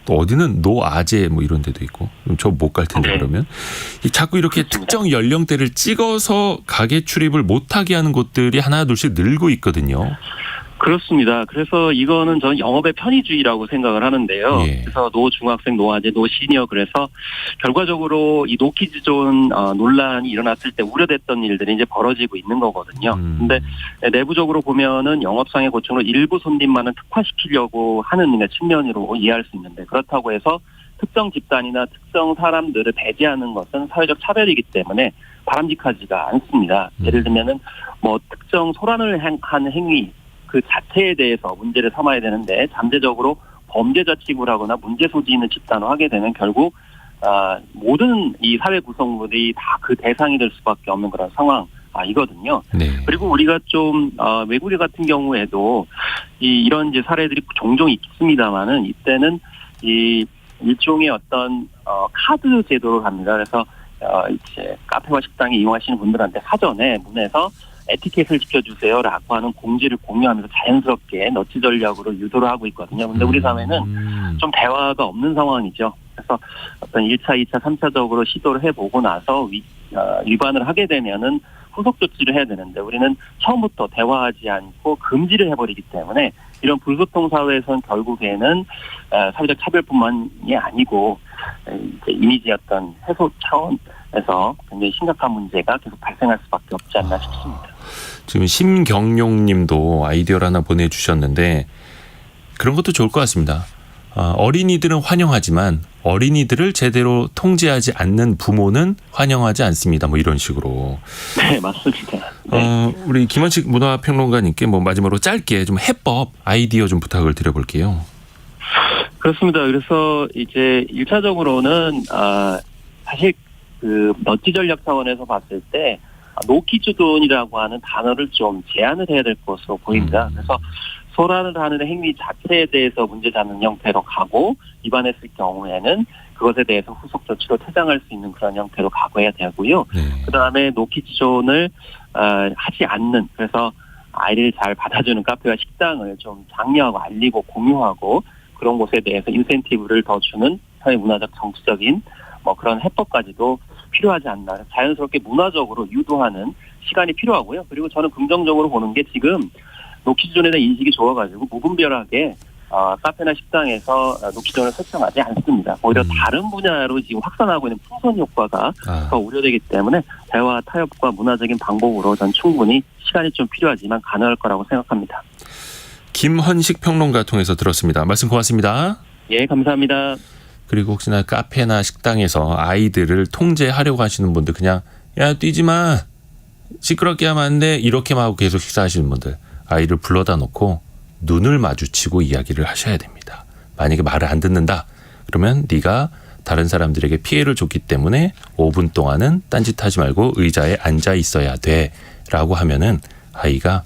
또 어디는 노아재 뭐 이런 데도 있고 저 못 갈 텐데 네. 그러면 자꾸 이렇게 그렇습니다. 특정 연령대를 찍어서 가게 출입을 못하게 하는 곳들이 하나 둘씩 늘고 있거든요. 그렇습니다. 그래서 이거는 저는 영업의 편의주의라고 생각을 하는데요. 예. 그래서 노 중학생, 노아재, 노 시니어 그래서 결과적으로 이 노키즈존 논란이 일어났을 때 우려됐던 일들이 이제 벌어지고 있는 거거든요. 근데 내부적으로 보면은 영업상의 고충으로 일부 손님만은 특화시키려고 하는 측면으로 이해할 수 있는데 그렇다고 해서 특정 집단이나 특정 사람들을 배제하는 것은 사회적 차별이기 때문에 바람직하지가 않습니다. 예를 들면은 뭐 특정 소란을 한 행위 그 자체에 대해서 문제를 삼아야 되는데 잠재적으로 범죄자 취급을 하거나 문제 소지 있는 집단을 하게 되면 결국 모든 이 사회 구성원들이 다 그 대상이 될 수밖에 없는 그런 상황이거든요. 네. 그리고 우리가 좀 외국 같은 경우에도 이런 이제 사례들이 종종 있습니다만은 이때는 이 일종의 어떤 카드 제도로 갑니다. 그래서 이제 카페와 식당에 이용하시는 분들한테 사전에 문에서 에티켓을 지켜주세요라고 하는 공지를 공유하면서 자연스럽게 너치 전략으로 유도를 하고 있거든요. 근데 우리 사회는 좀 대화가 없는 상황이죠. 그래서 어떤 1차, 2차, 3차적으로 시도를 해보고 나서 위반을 하게 되면은 후속 조치를 해야 되는데 우리는 처음부터 대화하지 않고 금지를 해버리기 때문에 이런 불소통 사회에서는 결국에는 사회적 차별뿐만이 아니고 이제 이미지 어떤 해소 차원에서 굉장히 심각한 문제가 계속 발생할 수밖에 없지 않나 싶습니다. 지금 심경용 님도 아이디어를 하나 보내주셨는데 그런 것도 좋을 것 같습니다. 어린이들은 환영하지만 어린이들을 제대로 통제하지 않는 부모는 환영하지 않습니다. 뭐 이런 식으로. 네, 맞습니다. 네. 우리 김원식 문화평론가님께 뭐 마지막으로 짧게 좀 해법 아이디어 좀 부탁을 드려볼게요. 그렇습니다. 그래서 이제 1차적으로는 사실 그 너티 전략 차원에서 봤을 때 노키즈돈이라고 하는 단어를 좀 제한을 해야 될 것으로 보입니다. 그래서 소란을 하는 행위 자체에 대해서 문제 잡는 형태로 가고 위반했을 경우에는 그것에 대해서 후속 조치로 퇴장할 수 있는 그런 형태로 가고야 되고요. 네. 그다음에 노키즈존을 하지 않는, 그래서 아이를 잘 받아주는 카페와 식당을 좀 장려하고 알리고 공유하고 그런 곳에 대해서 인센티브를 더 주는 사회 문화적 정치적인 뭐 그런 해법까지도 필요하지 않나. 자연스럽게 문화적으로 유도하는 시간이 필요하고요. 그리고 저는 긍정적으로 보는 게 지금 노키즈존에 대한 인식이 좋아가지고 무분별하게 카페나 식당에서 노키존을 설정하지 않습니다. 오히려 다른 분야로 지금 확산하고 있는 풍선 효과가 더 우려되기 때문에 대화 타협과 문화적인 방법으로 전 충분히 시간이 좀 필요하지만 가능할 거라고 생각합니다. 김헌식 평론가 통해서 들었습니다. 말씀 고맙습니다. 예, 감사합니다. 그리고 혹시나 카페나 식당에서 아이들을 통제하려고 하시는 분들 그냥 야 뛰지 마 시끄럽게 하면 안 돼 이렇게만 하고 계속 식사하시는 분들 아이를 불러다 놓고 눈을 마주치고 이야기를 하셔야 됩니다. 만약에 말을 안 듣는다 그러면 네가 다른 사람들에게 피해를 줬기 때문에 5분 동안은 딴짓하지 말고 의자에 앉아 있어야 돼 라고 하면은 아이가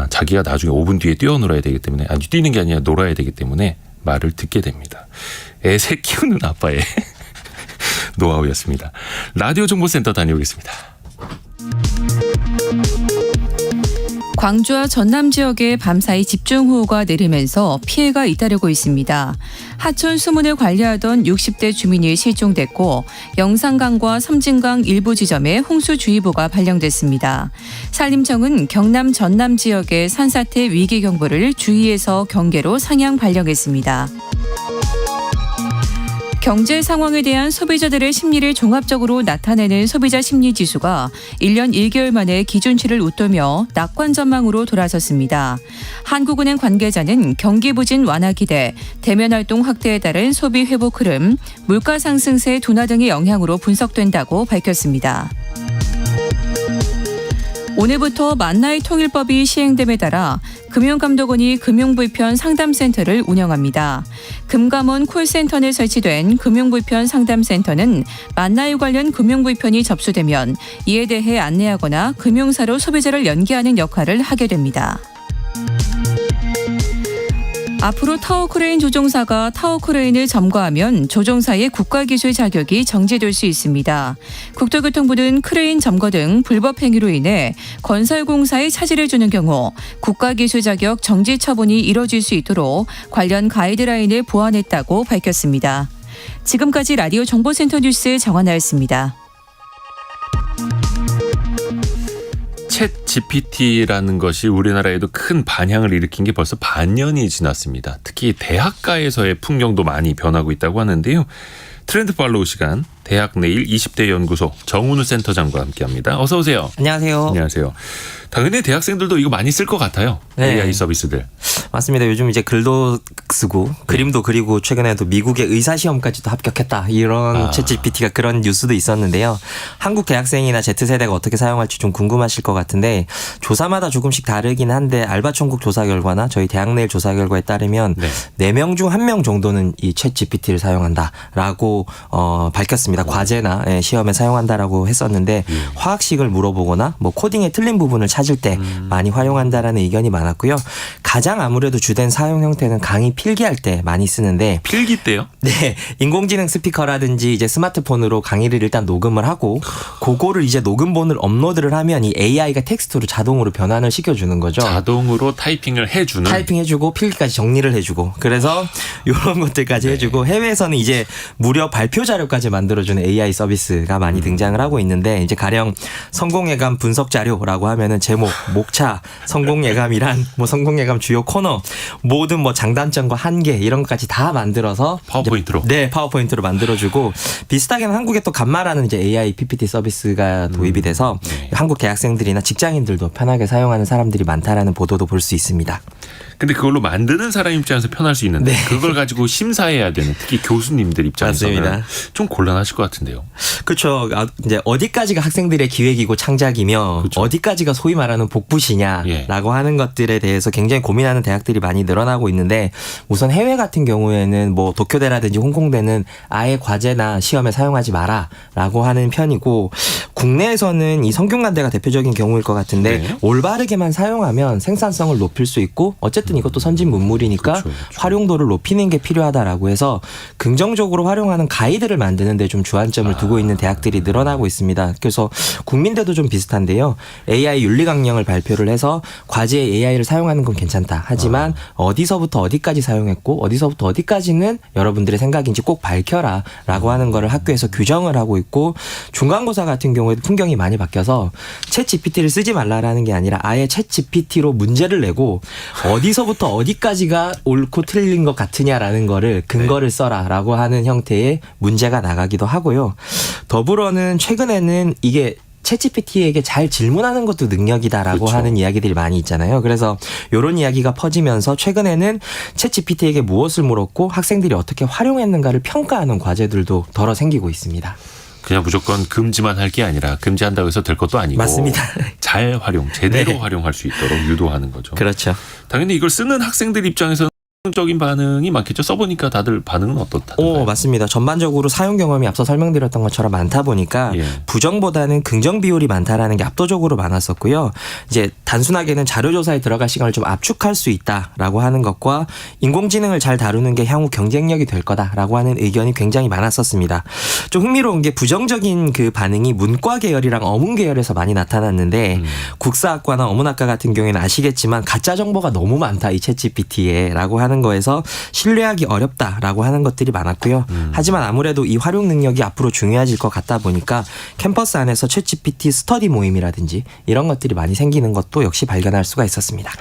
자기가 나중에 5분 뒤에 뛰어놀아야 되기 때문에 아니 뛰는 게 아니라 놀아야 되기 때문에 말을 듣게 됩니다. 애새 키우는 아빠의 노하우였습니다. 라디오 정보센터 다녀오겠습니다. 광주와 전남 지역에 밤사이 집중호우가 내리면서 피해가 잇따르고 있습니다. 하천 수문을 관리하던 60대 주민이 실종됐고 영산강과 섬진강 일부 지점에 홍수주의보가 발령됐습니다. 산림청은 경남 전남 지역의 산사태 위기경보를 주의에서 경계로 상향 발령했습니다. 경제 상황에 대한 소비자들의 심리를 종합적으로 나타내는 소비자 심리 지수가 1년 1개월 만에 기준치를 웃돌며 낙관 전망으로 돌아섰습니다. 한국은행 관계자는 경기 부진 완화 기대, 대면 활동 확대에 따른 소비 회복 흐름, 물가 상승세 둔화 등의 영향으로 분석된다고 밝혔습니다. 오늘부터 만나의 통일법이 시행됨에 따라 금융감독원이 금융불편 상담센터를 운영합니다. 금감원 콜센터에 설치된 금융불편 상담센터는 만나에 관련 금융불편이 접수되면 이에 대해 안내하거나 금융사로 소비자를 연계하는 역할을 하게 됩니다. 앞으로 타워크레인 조종사가 타워크레인을 점거하면 조종사의 국가기술 자격이 정지될 수 있습니다. 국토교통부는 크레인 점거 등 불법 행위로 인해 건설공사에 차질을 주는 경우 국가기술 자격 정지 처분이 이뤄질 수 있도록 관련 가이드라인을 보완했다고 밝혔습니다. 지금까지 라디오 정보센터 뉴스 정한나였습니다. 챗 GPT라는 것이 우리나라에도 큰 반향을 일으킨 게 벌써 반년이 지났습니다. 특히 대학가에서의 풍경도 많이 변하고 있다고 하는데요. 트렌드 팔로우 시간 대학내일 20대 연구소 정은우 센터장과 함께합니다. 어서 오세요. 안녕하세요. 안녕하세요. 당연히 대학생들도 이거 많이 쓸 것 같아요. 네. AI 서비스들. 맞습니다. 요즘 이제 글도 쓰고 그림도 그리고 최근에도 미국의 의사시험까지도 합격했다. 이런 챗GPT가 그런 뉴스도 있었는데요. 한국 대학생이나 Z세대가 어떻게 사용할지 좀 궁금하실 것 같은데 조사마다 조금씩 다르긴 한데 알바천국 조사 결과나 저희 대학내일 조사 결과에 따르면 4명 중 1명 정도는 이 챗GPT를 사용한다라고 밝혔습니다. 과제나 시험에 사용한다라고 했었는데 화학식을 물어보거나 뭐 코딩에 틀린 부분을 찾을 때 많이 활용한다라는 의견이 많았고요. 가장 아무래도 주된 사용 형태는 강의 필기할 때 많이 쓰는데 필기 때요? 네, 인공지능 스피커라든지 이제 스마트폰으로 강의를 일단 녹음을 하고 그거를 이제 녹음본을 업로드를 하면 이 AI가 텍스트로 자동으로 변환을 시켜주는 거죠. 자동으로 타이핑을 해주는. 타이핑해주고 필기까지 정리를 해주고 그래서 이런 것들까지 해주고 해외에서는 이제 무료 발표 자료까지 만들어주는 AI 서비스가 많이 등장을 하고 있는데 이제 가령 성공예감 분석 자료라고 하면은 제목, 목차, 성공예감이란 뭐 성공예감 주요 코너 모든 뭐 장단점과 한계 이런 것까지 다 만들어서 파워포인트로. 네, 파워포인트로 만들어주고 비슷하게는 한국에 또 간마라는 이제 AI PPT 서비스가 도입이 돼서 한국 대학생들이나 직장인들도 편하게 사용하는 사람들이 많다라는 보도도 볼 수 있습니다. 근데 그걸로 만드는 사람 입장에서 편할 수 있는데 네. 그걸 가지고 심사해야 되는 특히 교수님들 입장에서는 맞습니다. 좀 곤란하실 것 같은데요. 그렇죠. 이제 어디까지가 학생들의 기획이고 창작이며 그렇죠. 어디까지가 소위 말하는 복붙이냐라고 예. 하는 것들에 대해서 굉장히 고민하는 대학들이 많이 늘어나고 있는데 우선 해외 같은 경우에는 뭐 도쿄대라든지 홍콩대는 아예 과제나 시험에 사용하지 마라라고 하는 편이고 국내에서는 이 성균관대가 대표적인 경우일 것 같은데 네. 올바르게만 사용하면 생산성을 높일 수 있고 어쨌든 이것도 선진 문물이니까 그렇죠, 그렇죠. 활용도를 높이는 게 필요하다라고 해서 긍정적으로 활용하는 가이드를 만드는 데 좀 주안점을 두고 있는 대학들이 늘어나고 있습니다. 그래서 국민대도 좀 비슷한데요. AI 윤리 강령을 발표를 해서 과제에 AI를 사용하는 건 괜찮다. 하지만 어디서부터 어디까지 사용했고 어디서부터 어디까지는 여러분들의 생각인지 꼭 밝혀라 라고 하는 거를 학교에서 규정을 하고 있고 중간고사 같은 경우에도 풍경이 많이 바뀌어서 챗 GPT를 쓰지 말라라는 게 아니라 아예 챗 GPT로 문제를 내고 어디서부터 어디까지가 옳고 틀린 것 같으냐라는 거를 근거를 써라라고 하는 형태의 문제가 나가기도 하고요. 더불어는 최근에는 이게 챗GPT에게 잘 질문하는 것도 능력이다라고 그렇죠. 하는 이야기들이 많이 있잖아요. 그래서 이런 이야기가 퍼지면서 최근에는 챗GPT에게 무엇을 물었고 학생들이 어떻게 활용했는가를 평가하는 과제들도 덜어 생기고 있습니다. 그냥 무조건 금지만 할 게 아니라 금지한다고 해서 될 것도 아니고 맞습니다. 잘 활용, 제대로 네. 활용할 수 있도록 유도하는 거죠. 그렇죠. 당연히 이걸 쓰는 학생들 입장에서는 적인 반응이 많겠죠. 써보니까 다들 반응은 어떻다던가요? 맞습니다. 전반적으로 사용 경험이 앞서 설명드렸던 것처럼 많다 보니까 예. 부정보다는 긍정 비율이 많다라는 게 압도적으로 많았었고요. 이제 단순하게는 자료조사에 들어갈 시간을 좀 압축할 수 있다라고 하는 것과 인공지능을 잘 다루는 게 향후 경쟁력이 될 거다라고 하는 의견이 굉장히 많았었습니다. 좀 흥미로운 게 부정적인 그 반응이 문과 계열이랑 어문 계열에서 많이 나타났는데 국사학과나 어문학과 같은 경우에는 아시겠지만 가짜 정보가 너무 많다 이 챗GPT에라고 하는 거에서 신뢰하기 어렵다라고 하는 것들이 많았고요. 하지만 아무래도 이 활용 능력이 앞으로 중요해질 것 같다 보니까 캠퍼스 안에서 챗GPT 스터디 모임이라든지 이런 것들이 많이 생기는 것도 역시 발견할 수가 있었습니다.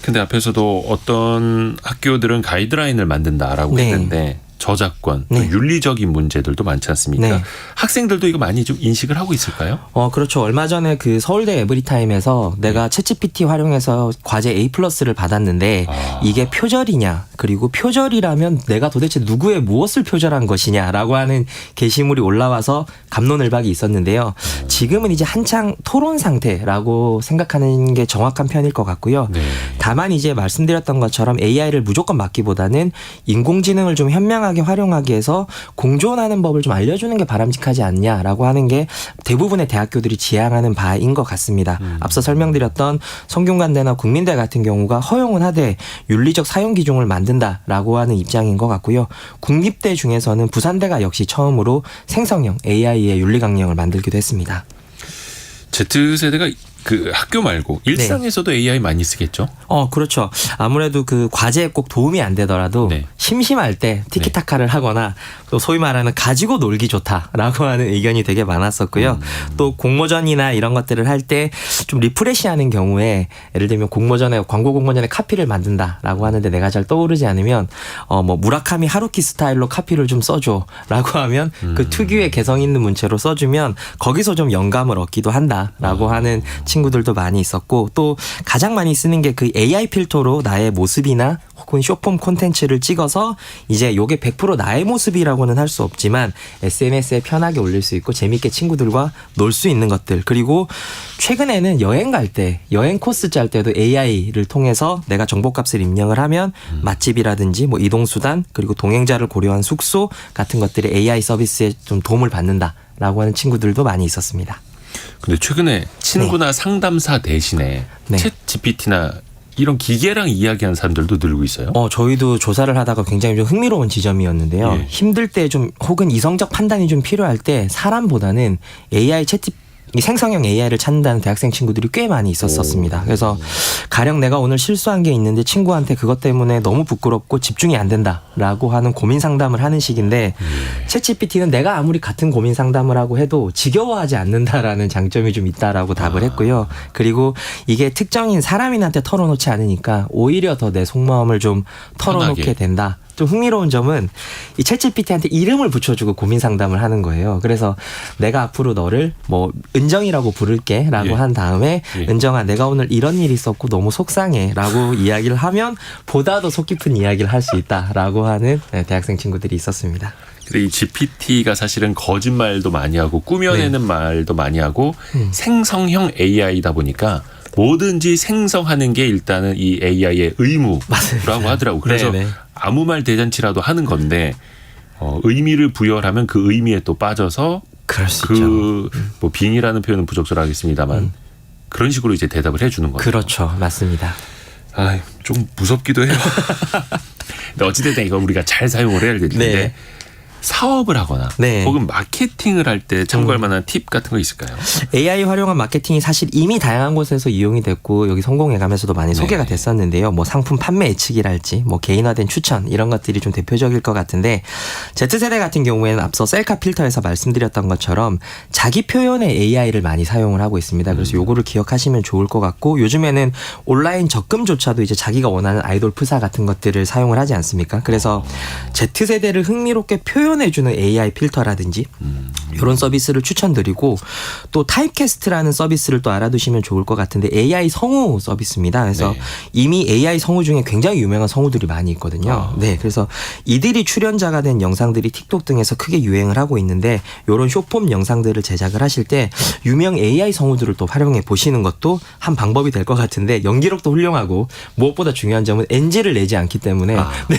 근데 앞에서도 어떤 학교들은 가이드라인을 만든다라고 네. 했는데 저작권, 또 네. 윤리적인 문제들도 많지 않습니까? 네. 학생들도 이거 많이 좀 인식을 하고 있을까요? 그렇죠. 얼마 전에 그 서울대 에브리타임에서 내가 챗GPT 활용해서 과제 A+를 받았는데 이게 표절이냐 그리고 표절이라면 내가 도대체 누구의 무엇을 표절한 것이냐라고 하는 게시물이 올라와서 갑론을박이 있었는데요. 지금은 이제 한창 토론 상태라고 생각하는 게 정확한 편일 것 같고요. 네. 다만 이제 말씀드렸던 것처럼 AI를 무조건 맡기보다는 인공지능을 좀 현명하게 활용하기 위해서 공존하는 법을 좀 알려주는 게 바람직하지 않냐라고 하는 게 대부분의 대학교들이 지향하는 바인 것 같습니다. 앞서 설명드렸던 성균관대나 국민대 같은 경우가 허용은 하되 윤리적 사용 기준을 만든다라고 하는 입장인 것 같고요. 국립대 중에서는 부산대가 역시 처음으로 생성형 AI의 윤리 강령을 만들기도 했습니다. Z세대가 그 학교 말고 일상에서도 AI 많이 쓰겠죠? 그렇죠. 아무래도 그 과제에 꼭 도움이 안 되더라도 네. 심심할 때 티키타카를 하거나 또 소위 말하는 가지고 놀기 좋다라고 하는 의견이 되게 많았었고요. 또 공모전이나 이런 것들을 할 때 좀 리프레시하는 경우에 예를 들면 광고 공모전에 카피를 만든다라고 하는데 내가 잘 떠오르지 않으면 뭐 무라카미 하루키 스타일로 카피를 좀 써줘라고 하면 그 특유의 개성 있는 문체로 써주면 거기서 좀 영감을 얻기도 한다라고 하는 친구들도 많이 있었고 또 가장 많이 쓰는 게 그 AI 필터로 나의 모습이나 혹은 쇼폼 콘텐츠를 찍어서 이제 요게 100% 나의 모습이라고는 할 수 없지만 SNS에 편하게 올릴 수 있고 재밌게 친구들과 놀 수 있는 것들 그리고 최근에는 여행 갈 때 여행 코스 짤 때도 AI를 통해서 내가 정보값을 입력을 하면 맛집이라든지 뭐 이동수단 그리고 동행자를 고려한 숙소 같은 것들이 AI 서비스에 좀 도움을 받는다라고 하는 친구들도 많이 있었습니다. 근데 최근에 친구나 상담사 대신에 네. 챗 GPT나 이런 기계랑 이야기하는 사람들도 늘고 있어요. 저희도 조사를 하다가 굉장히 좀 흥미로운 지점이었는데요. 예. 힘들 때 좀 혹은 이성적 판단이 좀 필요할 때 사람보다는 AI 이 생성형 AI를 찾는다는 대학생 친구들이 꽤 많이 있었습니다. 그래서 가령 내가 오늘 실수한 게 있는데 친구한테 그것 때문에 너무 부끄럽고 집중이 안 된다라고 하는 고민 상담을 하는 식인데 챗GPT는 내가 아무리 같은 고민 상담을 하고 해도 지겨워하지 않는다라는 장점이 좀 있다라고 답을 했고요. 그리고 이게 특정인 사람인한테 털어놓지 않으니까 오히려 더 내 속마음을 좀 털어놓게 편하게. 된다. 좀 흥미로운 점은 이 챗GPT한테 이름을 붙여주고 고민 상담을 하는 거예요. 그래서 내가 앞으로 너를 뭐 은정이라고 부를게라고 예. 한 다음에 예. 은정아 내가 오늘 이런 일이 있었고 너무 속상해라고 이야기를 하면 보다 더 속 깊은 이야기를 할 수 있다라고 하는 대학생 친구들이 있었습니다. 근데 이 GPT가 사실은 거짓말도 많이 하고 꾸며내는 말도 많이 하고 생성형 AI다 보니까 뭐든지 생성하는 게 일단은 이 AI의 의무라고 맞습니다. 하더라고. 그래서 네네. 아무 말 대잔치라도 하는 건데 의미를 부여하면 그 의미에 또 빠져서 그럴 수 있죠. 그 뭐 빙의라는 표현은 부적절하겠습니다만 그런 식으로 이제 대답을 해주는 거죠. 그렇죠. 맞습니다. 아, 좀 무섭기도 해요. 근데 어찌됐든 이거 우리가 잘 사용을 해야 될 텐데 네. 사업을 하거나 네. 혹은 마케팅을 할 때 참고할 만한 팁 같은 거 있을까요? AI 활용한 마케팅이 사실 이미 다양한 곳에서 이용이 됐고 여기 성공회감에서도 많이 소개가 됐었는데요. 뭐 상품 판매 예측이랄지 뭐 개인화된 추천 이런 것들이 좀 대표적일 것 같은데 Z세대 같은 경우에는 앞서 셀카 필터에서 말씀드렸던 것처럼 자기 표현의 AI를 많이 사용을 하고 있습니다. 그래서 요거를 기억하시면 좋을 것 같고 요즘에는 온라인 적금조차도 이제 자기가 원하는 아이돌 프사 같은 것들을 사용을 하지 않습니까? 그래서 Z세대를 흥미롭게 표현해주는 AI 필터라든지 이런 서비스를 추천드리고 또 타입캐스트라는 서비스를 또 알아두시면 좋을 것 같은데 AI 성우 서비스입니다. 그래서 네. 이미 AI 성우 중에 굉장히 유명한 성우들이 많이 있거든요. 네, 그래서 이들이 출연자가 된 영상들이 틱톡 등에서 크게 유행을 하고 있는데 이런 쇼폼 영상들을 제작을 하실 때 유명 AI 성우들을 또 활용해 보시는 것도 한 방법이 될 것 같은데 연기력도 훌륭하고 무엇보다 중요한 점은 NG를 내지 않기 때문에 네.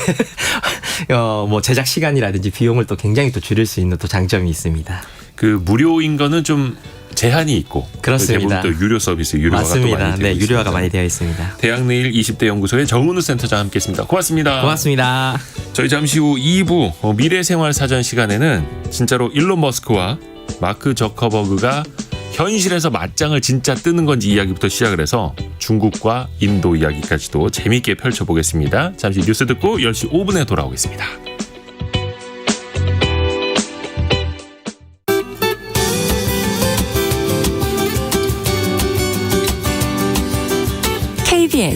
뭐 제작 시간이라든지 비용을 또 굉장히 또 줄일 수 있는 또 장점이 있습니다. 그 무료인 거는 좀 제한이 있고 그렇습니다. 대부분 또 유료 서비스 유료화가 또 맞습니다. 많이 되어 네, 유료화가 있습니다. 많이 되어 있습니다. 대학내일 20대 연구소의 정은우 센터장 함께했습니다. 고맙습니다. 고맙습니다. 저희 잠시 후 2부 미래생활 사전 시간에는 진짜로 일론 머스크와 마크 저커버그가 현실에서 맞짱을 진짜 뜨는 건지 이야기부터 시작을 해서 중국과 인도 이야기까지도 재미있게 펼쳐보겠습니다. 잠시 뉴스 듣고 10시 5분에 돌아오겠습니다. KBS